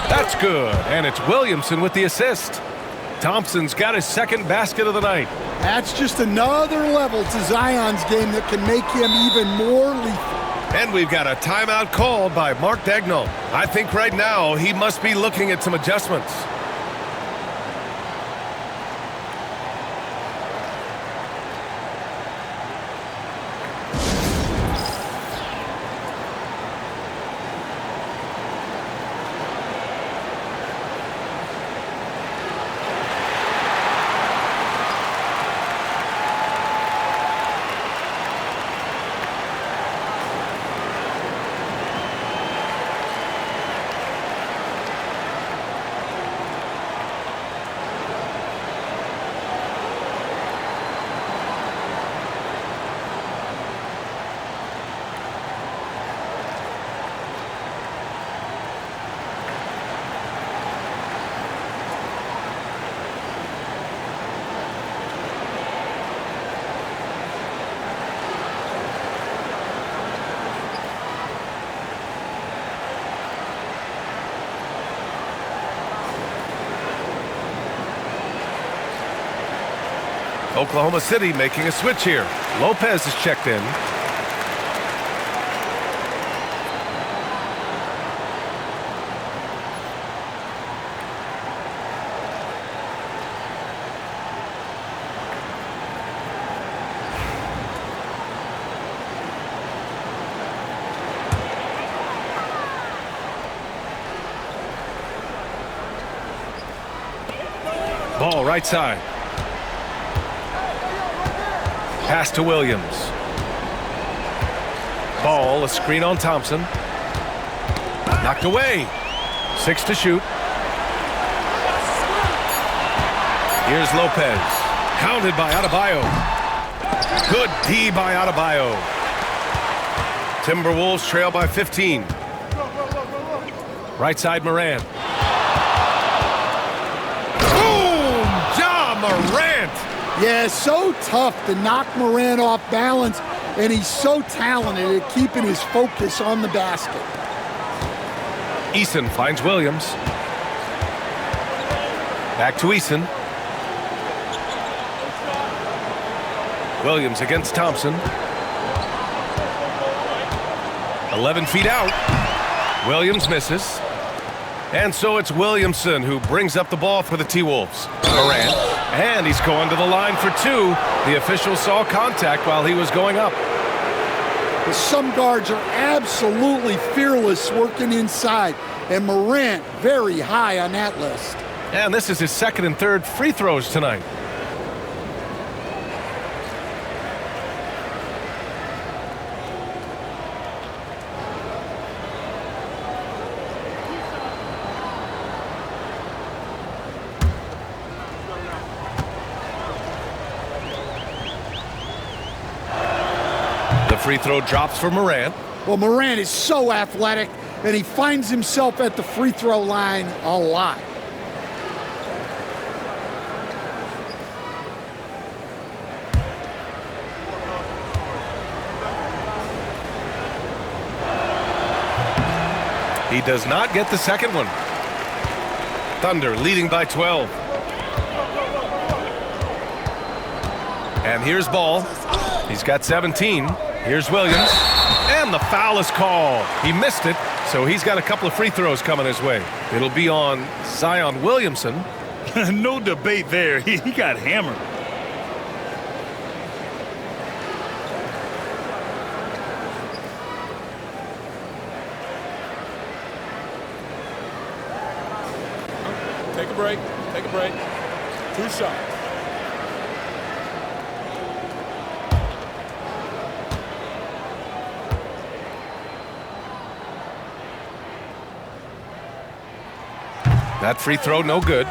That's good. And it's Williamson with the assist. Thompson's got his second basket of the night. That's just another level to Zion's game that can make him even more lethal. And we've got a timeout called by Mark Daigneault. I think right now he must be looking at some adjustments. Oklahoma City making a switch here. Lopez is checked in. Ball right side. Pass to Williams. Ball, a screen on Thompson. Knocked away. 6 to shoot. Here's Lopez. Pounded by Adebayo. Good D by Adebayo. Timberwolves trail by 15. Right side Morant. Boom! Ja Morant! Yeah, so tough to knock Morant off balance, and he's so talented at keeping his focus on the basket. Eason finds Williams. Back to Eason. Williams against Thompson. 11 feet out. Williams misses. And so it's Williamson who brings up the ball for the T-Wolves. Morant, and he's going to the line for 2. The official saw contact while he was going up. Some guards are absolutely fearless working inside, and Morant very high on that list. And this is his second and third free throws tonight. Free throw drops for Morant. Well, Morant is so athletic, and he finds himself at the free throw line a lot. He does not get the second one. Thunder leading by 12. And here's Ball. He's got 17. Here's Williams, and the foul is called. He missed it, so he's got a couple of free throws coming his way. It'll be on Zion Williamson. No debate there. He got hammered. Take a break. Take a break. 2 shots. That free throw, no good.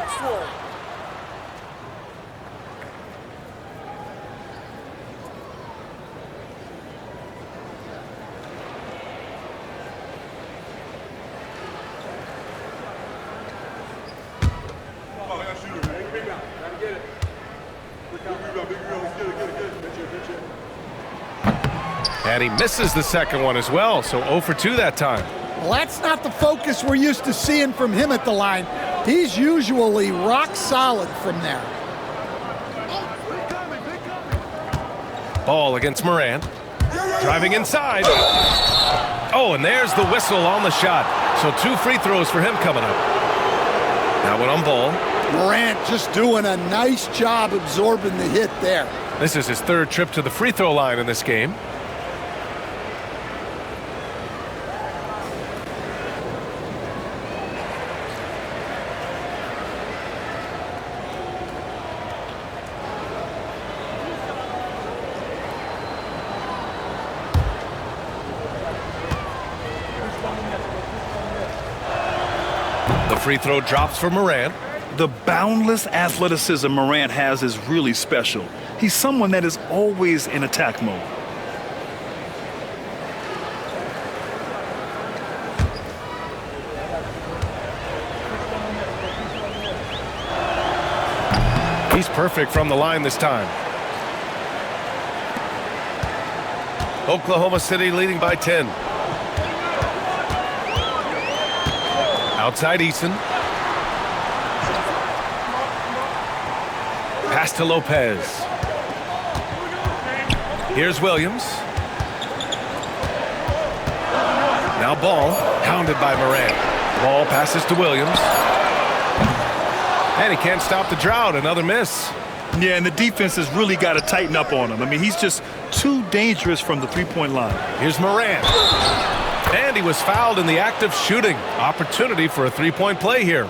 And he misses the second one as well, so 0 for 2 that time. Well, that's not the focus we're used to seeing from him at the line. He's usually rock solid from there. Ball against Morant. Driving inside. Oh, and there's the whistle on the shot. So 2 free throws for him coming up. Now one on Ball. Morant just doing a nice job absorbing the hit there. This is his 3rd trip to the free throw line in this game. The free throw drops for Morant. The boundless athleticism Morant has is really special. He's someone that is always in attack mode. He's perfect from the line this time. Oklahoma City leading by 10. Outside Eason. Pass to Lopez. Here's Williams. Now Ball, hounded by Morant. Ball passes to Williams. And he can't stop the drought. Another miss. Yeah, and the defense has really got to tighten up on him. I mean, he's just too dangerous from the three-point line. Here's Morant. And he was fouled in the act of shooting. Opportunity for a 3-point play here.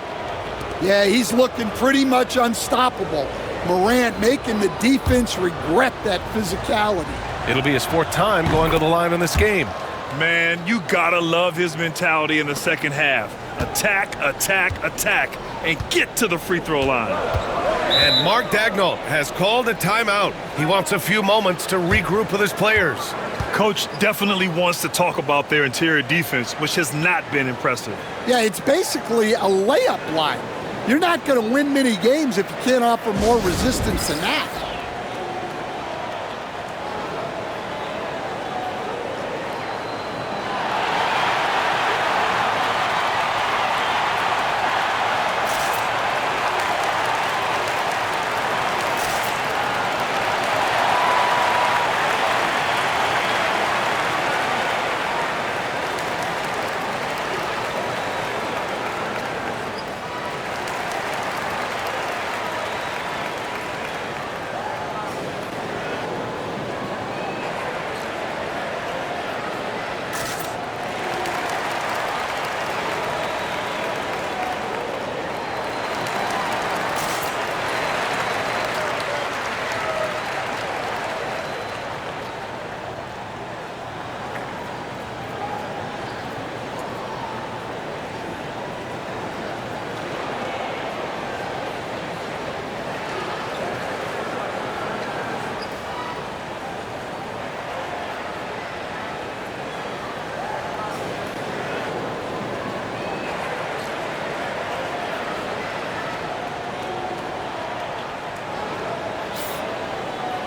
Yeah, he's looking pretty much unstoppable. Morant making the defense regret that physicality. It'll be his 4th time going to the line in this game. Man, you gotta love his mentality in the second half. Attack, attack, attack, and get to the free throw line. And Mark Daigneault has called a timeout. He wants a few moments to regroup with his players. Coach definitely wants to talk about their interior defense, which has not been impressive. Yeah, it's basically a layup line. You're not going to win many games if you can't offer more resistance than that.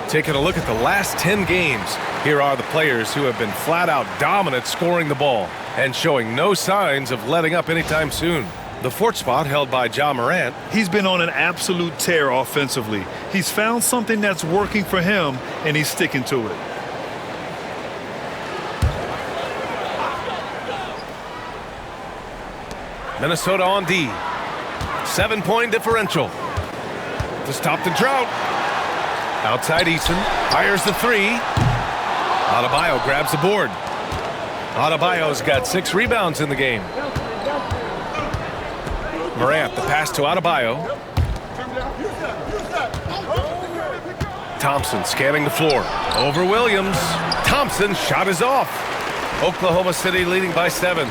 Taking a look at the last 10 games, here are the players who have been flat-out dominant scoring the ball and showing no signs of letting up anytime soon. The 4th spot held by Ja Morant. He's been on an absolute tear offensively. He's found something that's working for him, and he's sticking to it. Minnesota on D. 7-point differential. To stop the drought. Outside Eason, fires the 3. Adebayo grabs the board. Adebayo's got 6 rebounds in the game. Morant, the pass to Adebayo. Thompson scanning the floor. Over Williams. Thompson's shot is off. Oklahoma City leading by 7.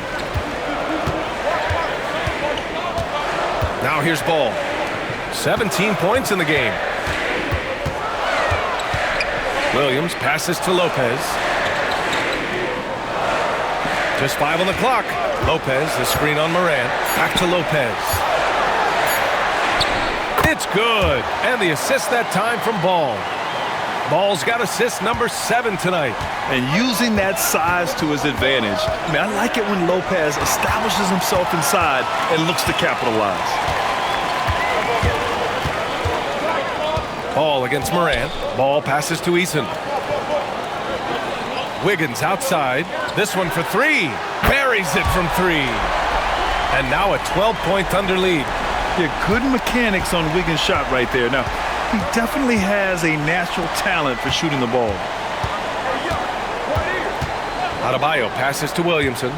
Now here's Ball. 17 points in the game. Williams passes to Lopez. Just 5 on the clock. Lopez, the screen on Morant. Back to Lopez. It's good. And the assist that time from Ball. Ball's got assist number 7 tonight. And using that size to his advantage. I mean, I like it when Lopez establishes himself inside and looks to capitalize. Ball against Morant. Ball passes to Eason. Wiggins outside. This one for three. Buries it from three. And now a 12-point Thunder lead. Yeah, good mechanics on Wiggins' shot right there. Now, he definitely has a natural talent for shooting the ball. Adebayo passes to Williamson.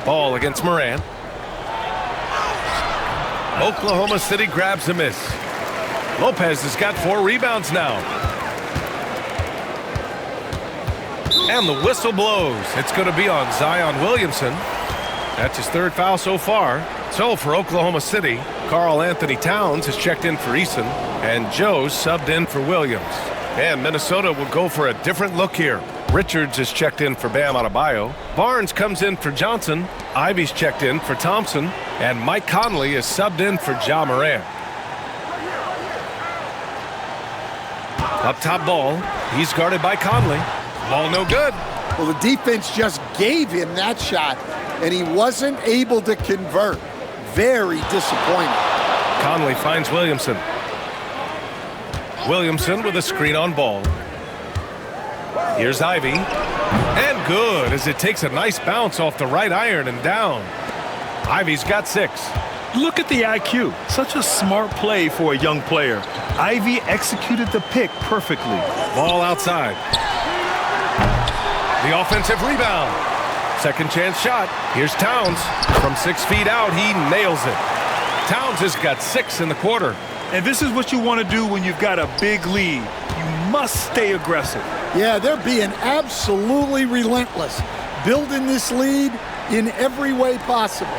Ball against Morant. Oklahoma City grabs a miss. Lopez has got 4 rebounds now. And the whistle blows. It's going to be on Zion Williamson. That's his 3rd foul so far. So for Oklahoma City, Karl Anthony Towns has checked in for Eason, and Joe subbed in for Williams. And Minnesota will go for a different look here. Richards is checked in for Bam Adebayo. Barnes comes in for Johnson. Ivy's checked in for Thompson. And Mike Conley is subbed in for Ja Morant. Up top Ball. He's guarded by Conley. Ball no good. Well, the defense just gave him that shot, and he wasn't able to convert. Very disappointing. Conley finds Williamson. Williamson with a screen on Ball. Here's Ivy. And good, as it takes a nice bounce off the right iron and down. Ivy's got 6. Look at the IQ. Such a smart play for a young player. Ivy executed the pick perfectly. Ball outside. The offensive rebound. Second chance shot. Here's Towns. From 6 feet out, he nails it. Towns has got 6 in the quarter. And this is what you want to do when you've got a big lead. You must stay aggressive. Yeah, they're being absolutely relentless, building this lead in every way possible.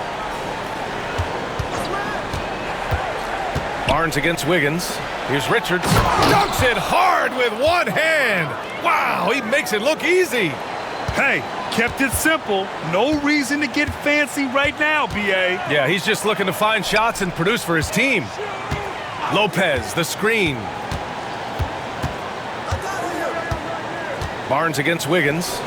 Barnes against Wiggins. Here's Richards. Dunks it hard with one hand. Wow, he makes it look easy. Hey, kept it simple. No reason to get fancy right now, B.A. Yeah, he's just looking to find shots and produce for his team. Lopez, the screen. Barnes against Wiggins.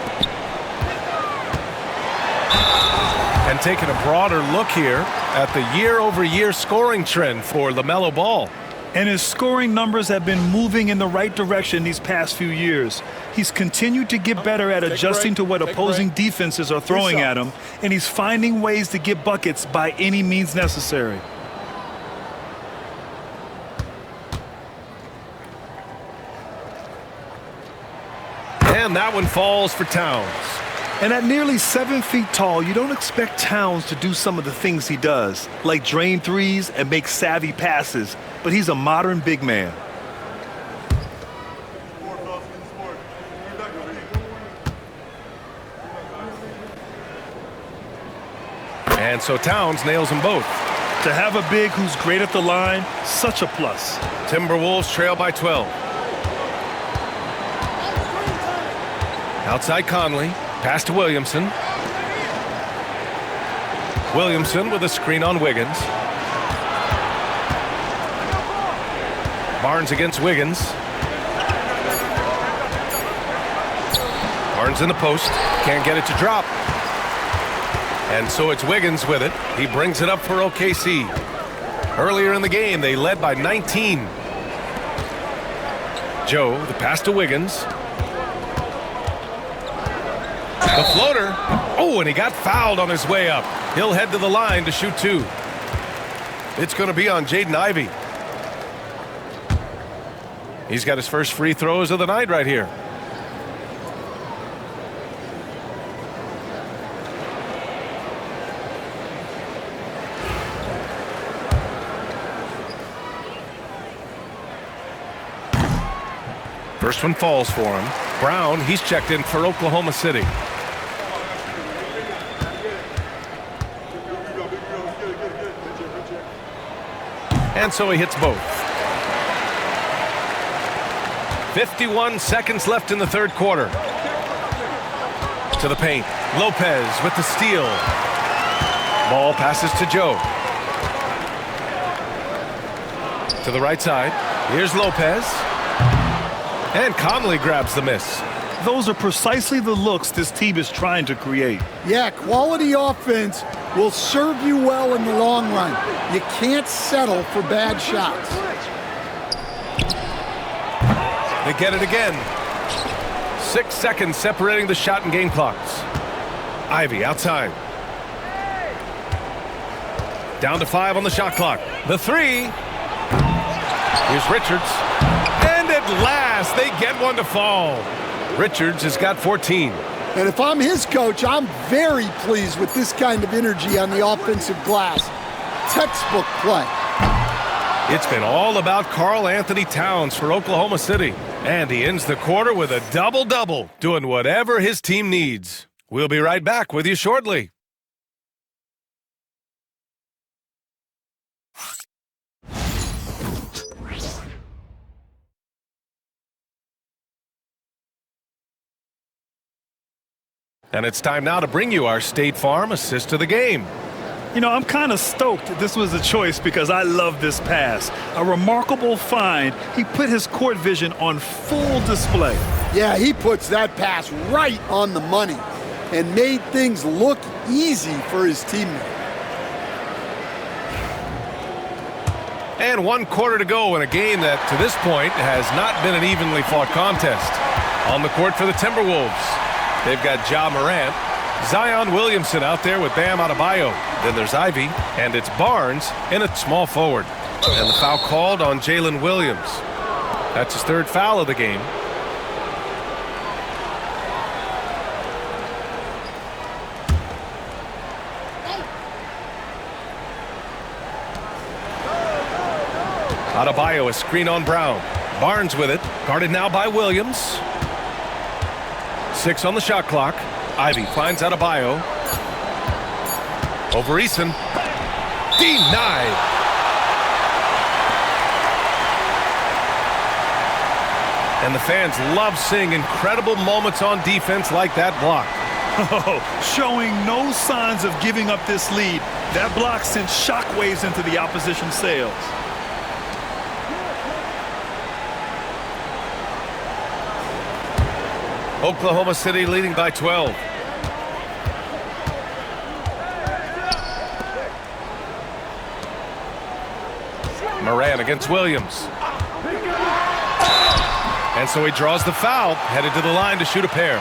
And taking a broader look here at the year-over-year scoring trend for LaMelo Ball. And his scoring numbers have been moving in the right direction these past few years. He's continued to get better at adjusting to what opposing defenses are throwing at him, and he's finding ways to get buckets by any means necessary. And that one falls for Towns. And at nearly 7 feet tall, you don't expect Towns to do some of the things he does, like drain threes and make savvy passes, but he's a modern big man. And so Towns nails them both. To have a big who's great at the line, such a plus. Timberwolves trail by 12. Outside Conley. Pass to Williamson. Williamson with a screen on Wiggins. Barnes against Wiggins. Barnes in the post. Can't get it to drop. And so it's Wiggins with it. He brings it up for OKC. Earlier in the game, they led by 19. Joe, the pass to Wiggins. The floater. Oh, and he got fouled on his way up. He'll head to the line to shoot 2. It's going to be on Jaden Ivey. He's got his first free throws of the night right here. First one falls for him. Brown, he's checked in for Oklahoma City. And so he hits both. 51 seconds left in the 3rd quarter. To the paint. Lopez with the steal. Ball passes to Joe. To the right side. Here's Lopez. And Conley grabs the miss. Those are precisely the looks this team is trying to create. Yeah, quality offense will serve you well in the long run. You can't settle for bad shots. They get it again. 6 seconds separating the shot and game clocks. Ivy outside. Down to 5 on the shot clock. The three. Here's Richards. And at last, they get one to fall. Richards has got 14. And if I'm his coach, I'm very pleased with this kind of energy on the offensive glass. Textbook play. It's been all about Karl Anthony Towns for Oklahoma City. And he ends the quarter with a double-double, doing whatever his team needs. We'll be right back with you shortly. And it's time now to bring you our State Farm assist to the game. You know, I'm kind of stoked this was a choice because I love this pass. A remarkable find. He put his court vision on full display. Yeah, he puts that pass right on the money and made things look easy for his teammate. And 1 quarter to go in a game that, to this point, has not been an evenly fought contest. On the court for the Timberwolves, they've got Ja Morant, Zion Williamson out there with Bam Adebayo. Then there's Ivy, and it's Barnes in at small forward. And the foul called on Jalen Williams. That's his 3rd foul of the game. Adebayo, a screen on Brown. Barnes with it, guarded now by Williams. 6 on the shot clock. Ivy finds Adebayo. Over Eason. Denied. And the fans love seeing incredible moments on defense like that block. Oh, showing no signs of giving up this lead. That block sent shockwaves into the opposition sails. Oklahoma City leading by 12. Morant against Williams. And so he draws the foul, headed to the line to shoot a pair.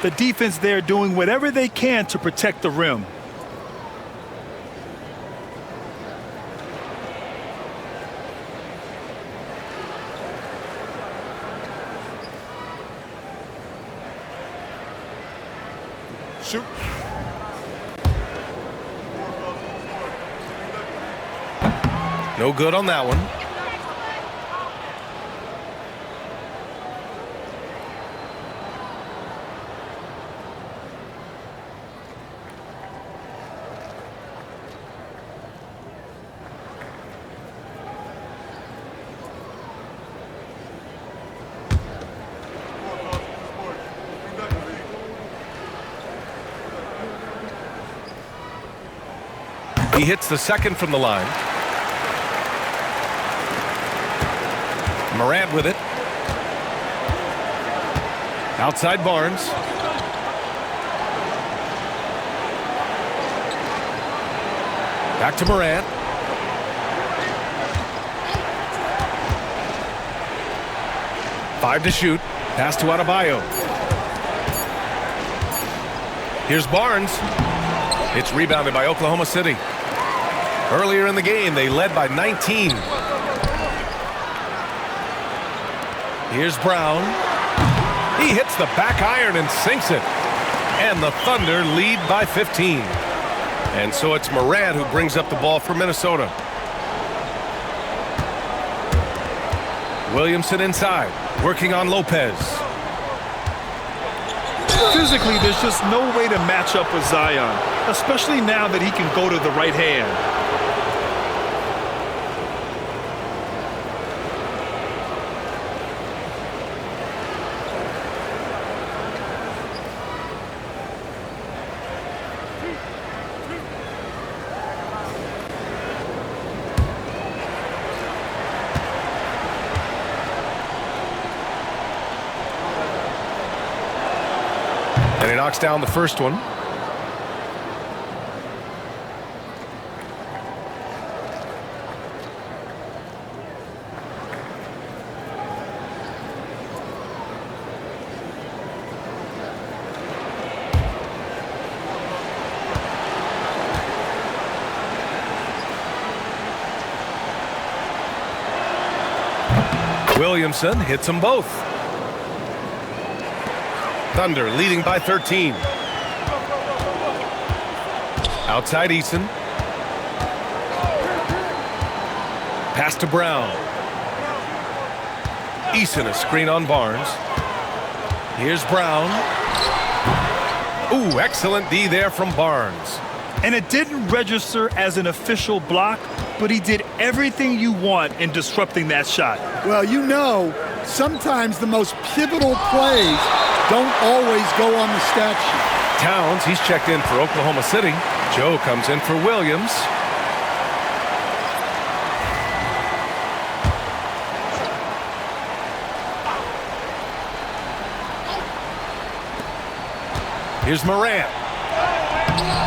The defense there doing whatever they can to protect the rim. Shoot. No good on that one. He hits the second from the line. Morant with it. Outside Barnes. Back to Morant. Five to shoot. Pass to Adebayo. Here's Barnes. It's rebounded by Oklahoma City. Earlier in the game, they led by 19. Here's Brown. He hits the back iron and sinks it. And the Thunder lead by 15. And so it's Morant who brings up the ball for Minnesota. Williamson inside, working on Lopez. Physically, there's just no way to match up with Zion, especially now that he can go to the right hand. And he knocks down the first one. Williamson hits them both. Thunder leading by 13. Outside Eason. Pass to Brown. Eason, a screen on Barnes. Here's Brown. Ooh, excellent D there from Barnes. And it didn't register as an official block, but he did everything you want in disrupting that shot. Well, you know, sometimes the most pivotal plays don't always go on the stat sheet. Towns, he's checked in for Oklahoma City. Joe comes in for Williams. Here's Morant.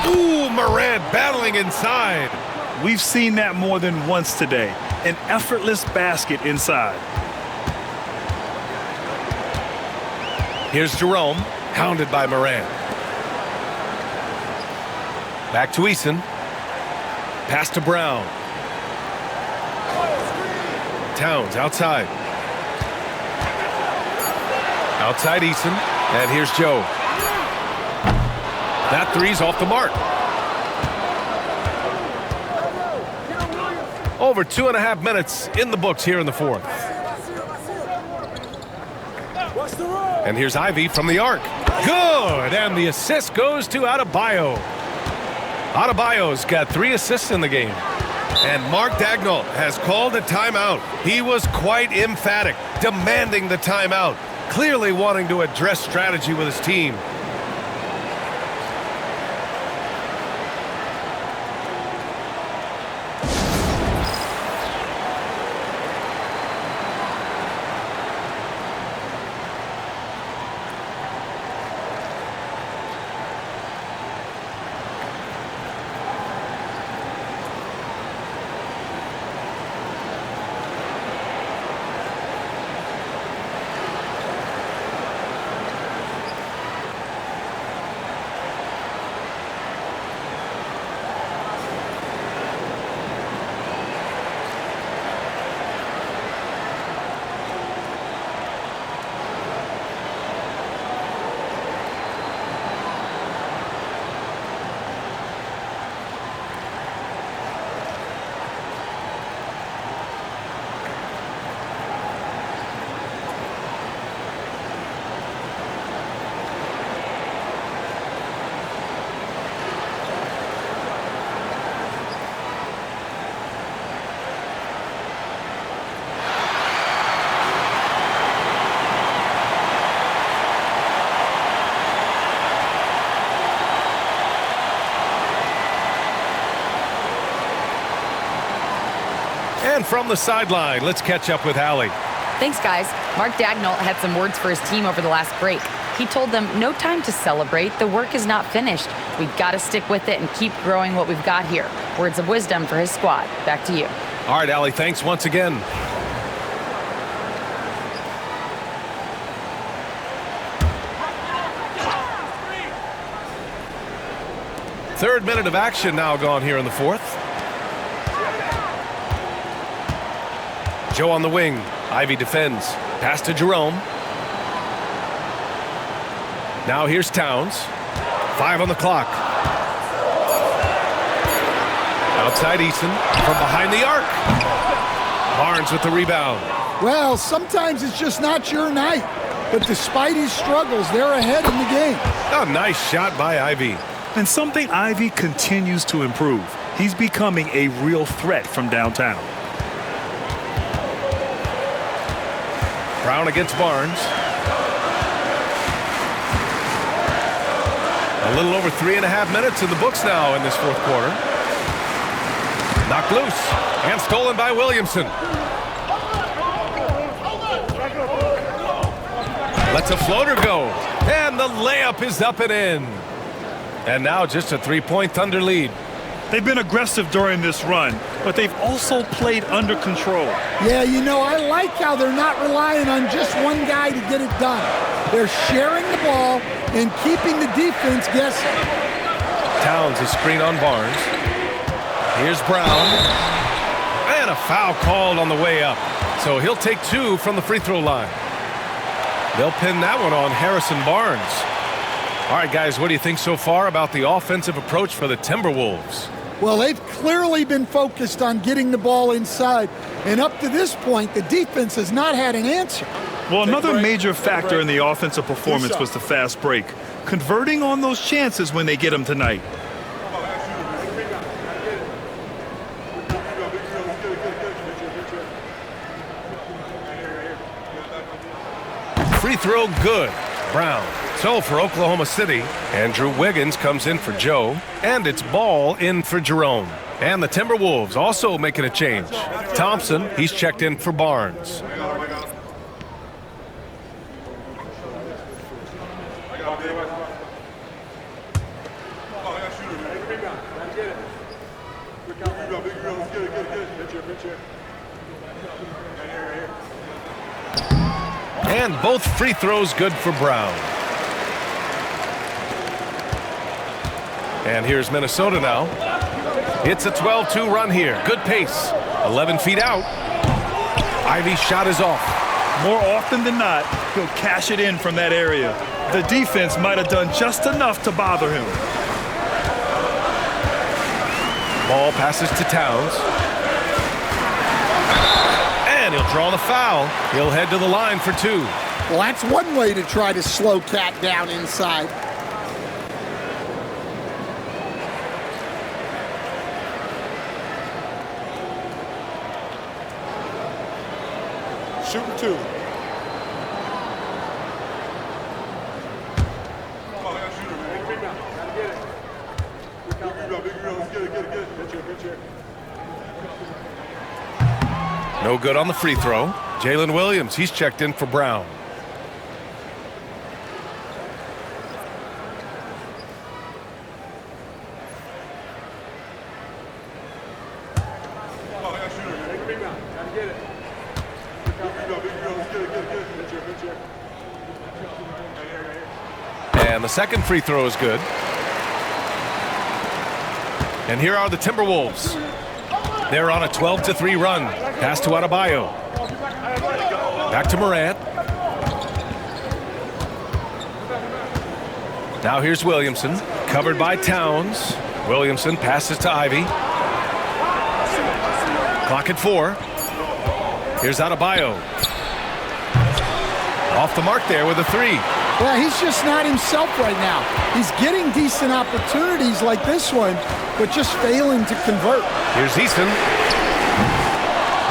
Ooh, Morant battling inside. We've seen that more than once today. An effortless basket inside. Here's Jerome, hounded by Morant. Back to Eason. Pass to Brown. Towns outside. Outside Eason. And here's Joe. That three's off the mark. Over 2.5 minutes in the books here in the fourth. And here's Ivy from the arc. Good, and the assist goes to Adebayo. Adebayo's got 3 assists in the game. And Mark Daigneault has called a timeout. He was quite emphatic, demanding the timeout, clearly wanting to address strategy with his team. And from the sideline, let's catch up with Allie. Thanks, guys. Mark Daigneault had some words for his team over the last break. He told them, no time to celebrate. The work is not finished. We've got to stick with it and keep growing what we've got here. Words of wisdom for his squad. Back to you. All right, Allie, thanks once again. Third minute of action now gone here in the fourth. Joe on the wing. Ivy defends. Pass to Jerome. Now here's Towns. 5 on the clock. Outside Eason from behind the arc. Barnes with the rebound. Well, sometimes it's just not your night. But despite his struggles, they're ahead in the game. A nice shot by Ivy. And something Ivy continues to improve. He's becoming a real threat from downtown. Brown against Barnes. A little over 3.5 minutes in the books now in this fourth quarter. Knocked loose and stolen by Williamson. Lets a floater go. And the layup is up and in. And now just a 3-point Thunder lead. They've been aggressive during this run, but they've also played under control. Yeah, you know, I like how they're not relying on just one guy to get it done. They're sharing the ball and keeping the defense guessing. Towns a screen on Barnes. Here's Brown. And a foul called on the way up. So he'll take 2 from the free throw line. They'll pin that one on Harrison Barnes. All right, guys, what do you think so far about the offensive approach for the Timberwolves? Well, they've clearly been focused on getting the ball inside. And up to this point, the defense has not had an answer. Well, another major factor in the offensive performance was the fast break. Converting on those chances when they get them tonight. Free throw good. Brown. So for Oklahoma City, Andrew Wiggins comes in for Joe, and it's Ball in for Jerome. And the Timberwolves also making a change. Thompson, he's checked in for Barnes. And both free throws good for Brown. And here's Minnesota now. It's a 12-2 run here. Good pace. 11 feet out. Ivy's shot is off. More often than not, he'll cash it in from that area. The defense might have done just enough to bother him. Ball passes to Towns. And he'll draw the foul. He'll head to the line for 2. Well, that's one way to try to slow Cat down inside. Shooting 2. No good on the free throw. Jalen Williams, he's checked in for Brown. And the second free throw is good. And here are the Timberwolves. They're on a 12-3 run. Pass to Adebayo. Back to Morant. Now here's Williamson. Covered by Towns. Williamson passes to Ivy. Clock at 4. Here's Adebayo. Off the mark there with a 3. Well, he's just not himself right now. He's getting decent opportunities like this one, but just failing to convert. Here's Easton.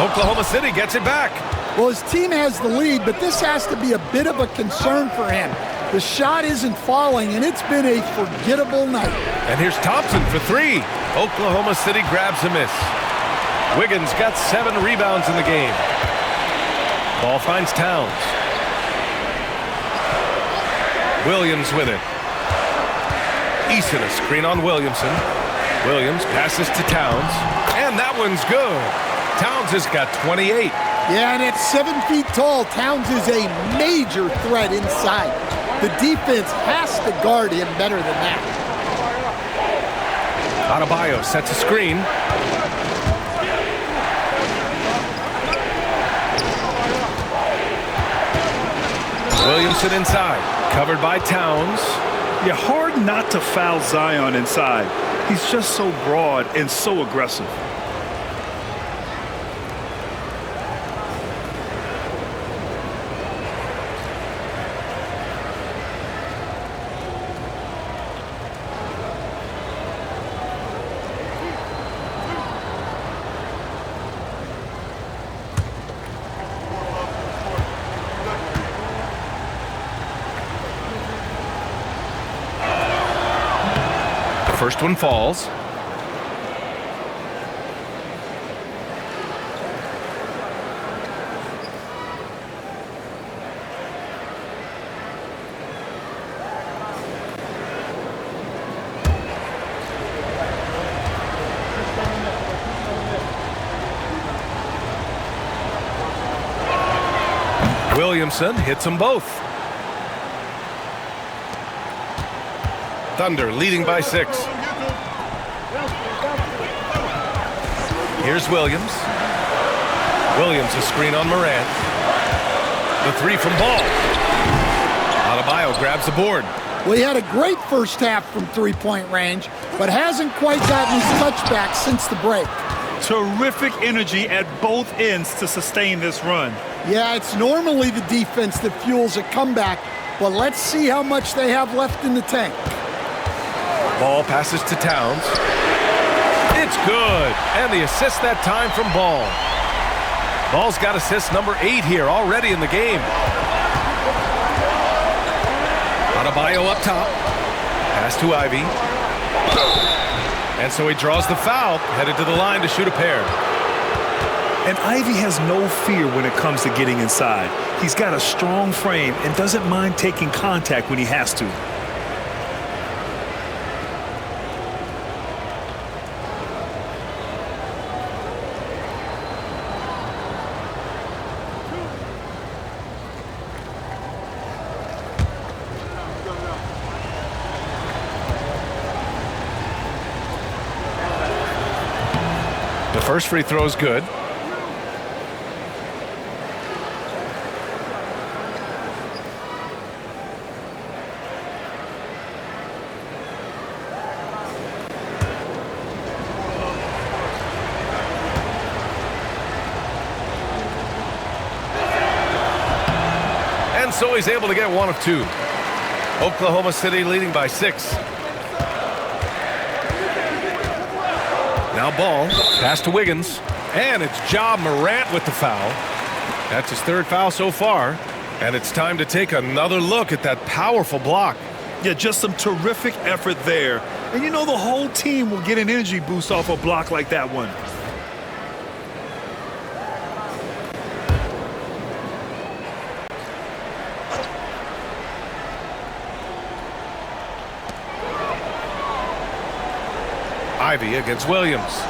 Oklahoma City gets it back. Well, his team has the lead, but this has to be a bit of a concern for him. The shot isn't falling, and it's been a forgettable night. And here's Thompson for 3. Oklahoma City grabs a miss. Wiggins got 7 rebounds in the game. Ball finds Towns. Williams with it. Easton a screen on Williamson. Williams passes to Towns. And that one's good. Towns has got 28. Yeah, and at 7 feet tall, Towns is a major threat inside. The defense has to guard him better than that. Adebayo sets a screen. Williamson inside. Covered by Towns. Yeah, hard not to foul Zion inside. He's just so broad and so aggressive. First one falls. Williamson hits them both. Thunder leading by 6. Here's Williams. Williams a screen on Morant. The three from Ball. Adebayo grabs the board. Well, he had a great first half from three-point range, but hasn't quite gotten his touchback since the break. Terrific energy at both ends to sustain this run. Yeah, it's normally the defense that fuels a comeback, but let's see how much they have left in the tank. Ball passes to Towns. It's good, and the assist that time from Ball. Ball's got assist number 8 here already in the game. Adebayo up top. Pass to Ivy. And so he draws the foul, headed to the line to shoot a pair. And Ivy has no fear when it comes to getting inside. He's got a strong frame and doesn't mind taking contact when he has to. The first free throw is good. And so he's able to get one of two. Oklahoma City leading by 6. Now Ball, pass to Wiggins, and it's Ja Morant with the foul. That's his 3rd foul so far, and it's time to take another look at that powerful block. Yeah, just some terrific effort there. And you know the whole team will get an energy boost off a block like that one. Ivy against Williams.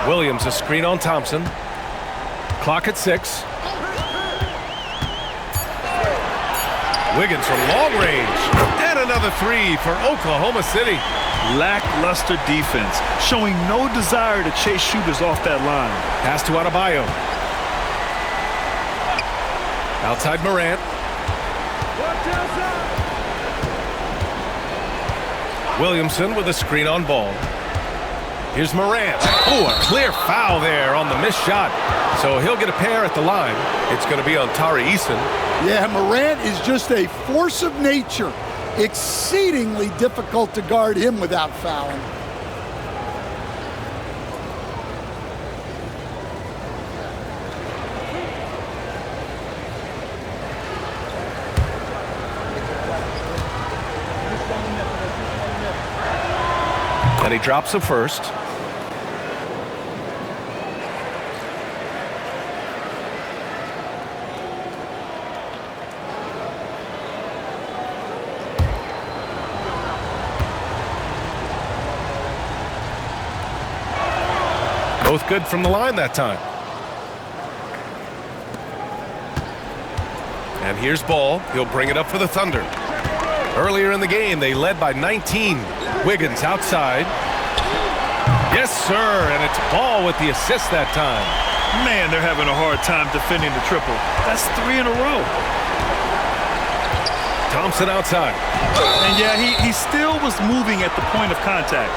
Williams a screen on Thompson. Clock at 6. Wiggins from long range. And another 3 for Oklahoma City. Lackluster defense, showing no desire to chase shooters off that line. Pass to Adebayo. Outside Morant. Williamson with a screen on Ball. Here's Morant. Oh, a clear foul there on the missed shot. So he'll get a pair at the line. It's going to be on Tari Eason. Yeah, Morant is just a force of nature. Exceedingly difficult to guard him without fouling. And he drops the first. Both good from the line that time. And here's Ball. He'll bring it up for the Thunder. Earlier in the game, they led by 19. Wiggins outside. Yes, sir, and it's Ball with the assist that time. Man, they're having a hard time defending the triple. That's 3 in a row. Thompson outside. And yeah, he still was moving at the point of contact.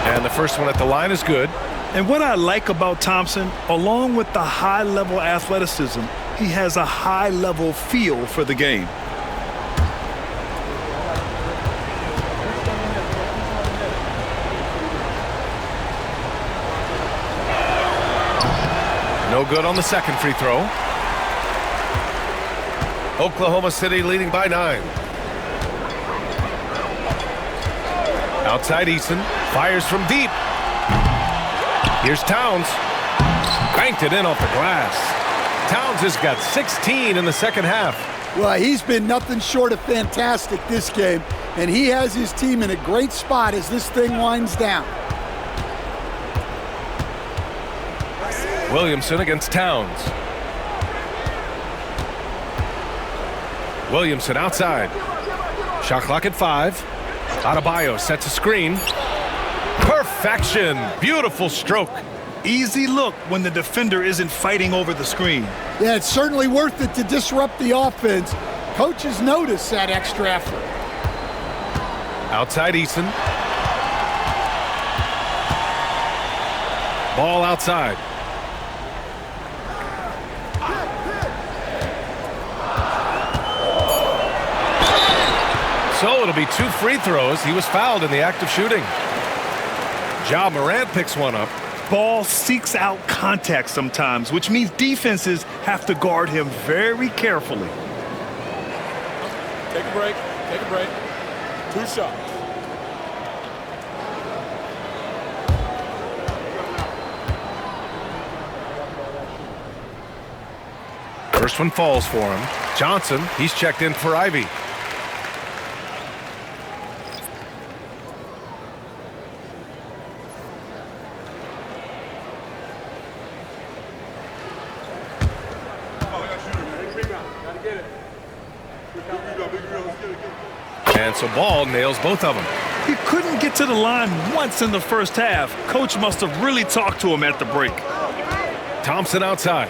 And the first one at the line is good. And what I like about Thompson, along with the high-level athleticism, he has a high-level feel for the game. No good on the second free throw. Oklahoma City leading by 9. Outside Eason, fires from deep. Here's Towns. Banked it in off the glass. Towns has got 16 in the second half. Well, he's been nothing short of fantastic this game, and he has his team in a great spot as this thing winds down. Williamson against Towns. Williamson outside. Shot clock at 5. Adebayo sets a screen. Perfection. Beautiful stroke. Easy look when the defender isn't fighting over the screen. Yeah, it's certainly worth it to disrupt the offense. Coaches notice that extra effort. Outside Eason. Ball outside. So it'll be 2 free throws. He was fouled in the act of shooting. Ja Morant picks one up. Ball seeks out contact sometimes, which means defenses have to guard him very carefully. Take a break. Take a break. 2 shots. First one falls for him. Johnson, he's checked in for Ivy. And so Ball nails both of them. He couldn't get to the line once in the first half. Coach must have really talked to him at the break. Thompson outside.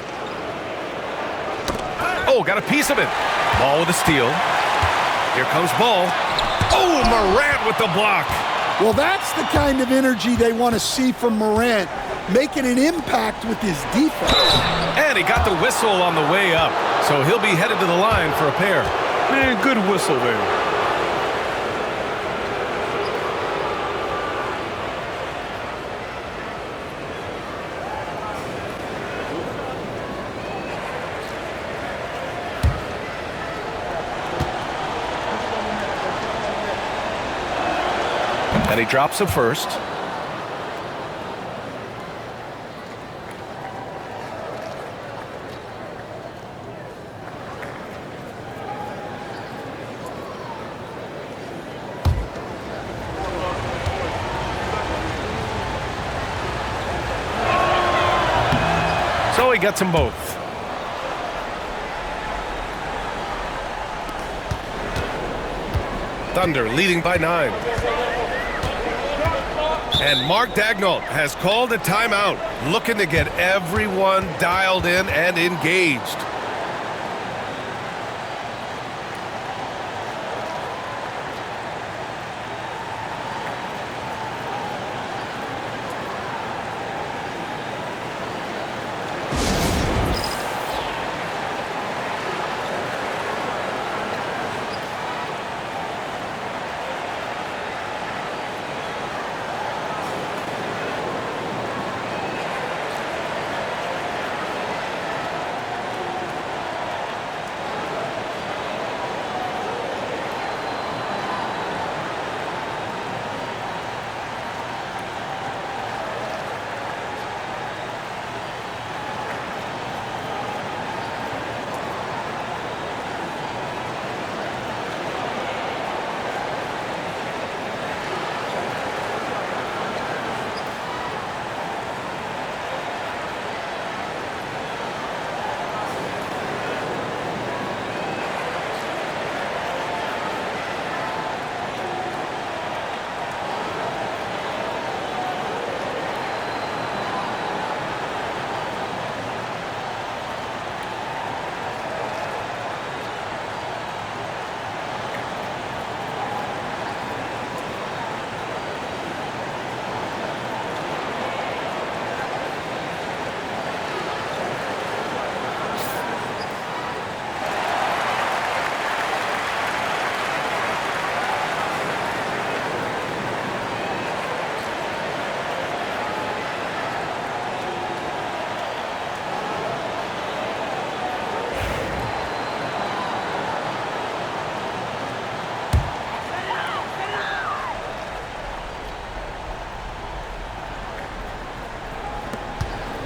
Oh, got a piece of it. Ball with a steal. Here comes Ball. Oh, Morant with the block. Well, that's the kind of energy they want to see from Morant, making an impact with his defense. And he got the whistle on the way up, so he'll be headed to the line for a pair. Man, good whistle there. And he drops a first. So he gets them both. Thunder leading by 9. And Mark Daigneault has called a timeout, looking to get everyone dialed in and engaged.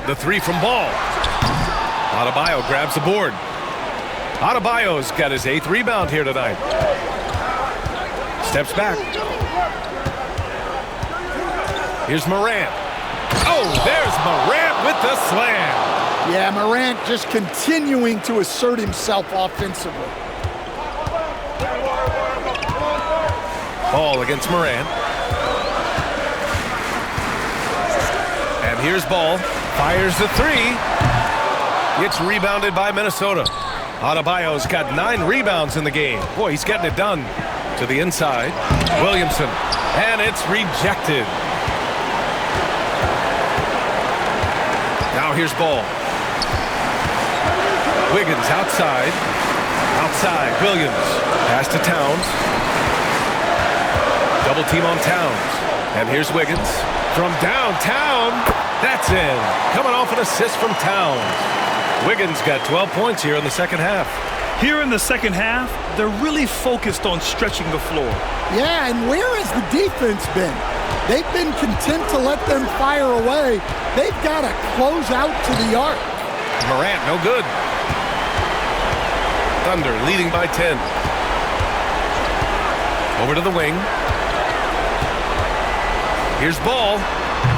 The three from Ball. Adebayo grabs the board. Adebayo's got his 8th rebound here tonight. Steps back. Here's Morant. Oh, there's Morant with the slam. Yeah, Morant just continuing to assert himself offensively. Ball against Morant. And here's Ball. Fires the three. It's rebounded by Minnesota. Adebayo's got 9 rebounds in the game. Boy, he's getting it done. To the inside. Williamson. And it's rejected. Now here's Ball. Wiggins outside. Outside. Williams. Pass to Towns. Double team on Towns. And here's Wiggins. From downtown. That's in. Coming off an assist from Towns. Wiggins got 12 points here in the second half. Here in the second half, they're really focused on stretching the floor. Yeah, and where has the defense been? They've been content to let them fire away. They've got to close out to the arc. Morant, no good. Thunder leading by 10. Over to the wing. Here's Ball.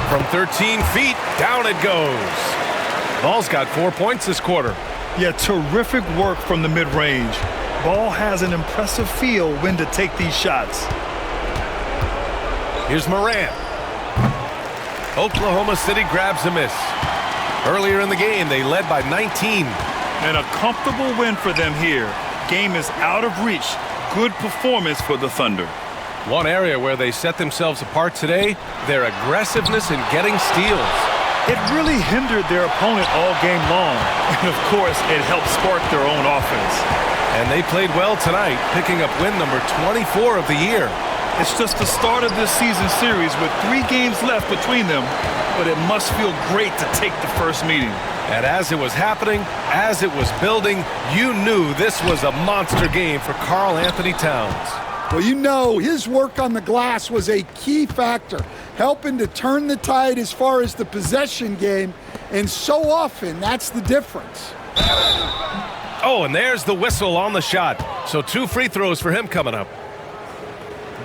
From 13 feet, down it goes. Ball's got 4 points this quarter. Yeah, terrific work from the mid-range. Ball has an impressive feel when to take these shots. Here's Morant. Oklahoma City grabs a miss. Earlier in the game, they led by 19. And a comfortable win for them here. Game is out of reach. Good performance for the Thunder. One area where they set themselves apart today, their aggressiveness in getting steals. It really hindered their opponent all game long. And of course, it helped spark their own offense. And they played well tonight, picking up win number 24 of the year. It's just the start of this season series with 3 games left between them, but it must feel great to take the first meeting. And as it was happening, as it was building, you knew this was a monster game for Karl Anthony Towns. Well, you know, his work on the glass was a key factor, helping to turn the tide as far as the possession game, and so often that's the difference. Oh, and there's the whistle on the shot. So 2 free throws for him coming up.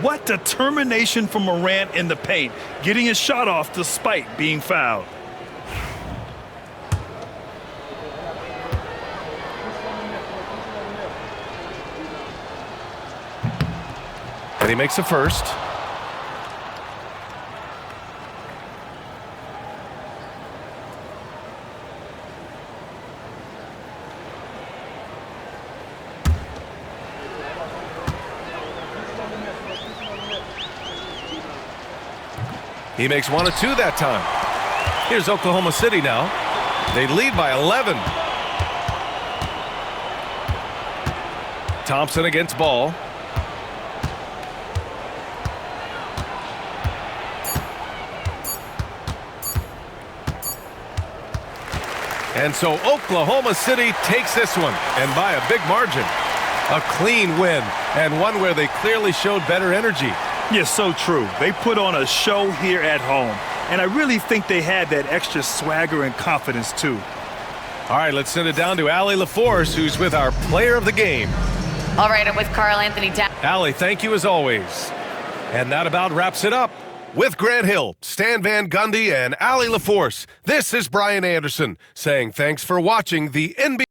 What determination from Morant in the paint, getting his shot off despite being fouled. And he makes a first. He makes 1 of 2 that time. Here's Oklahoma City now. They lead by 11. Thompson against Ball. And so Oklahoma City takes this one, and by a big margin. A clean win, and one where they clearly showed better energy. Yes, so true. They put on a show here at home, and I really think they had that extra swagger and confidence, too. All right, let's send it down to Allie LaForce, who's with our player of the game. All right, I'm with Karl Anthony Towns. Allie, thank you as always. And that about wraps it up. With Grant Hill, Stan Van Gundy, and Allie LaForce, this is Brian Anderson saying thanks for watching the NBA.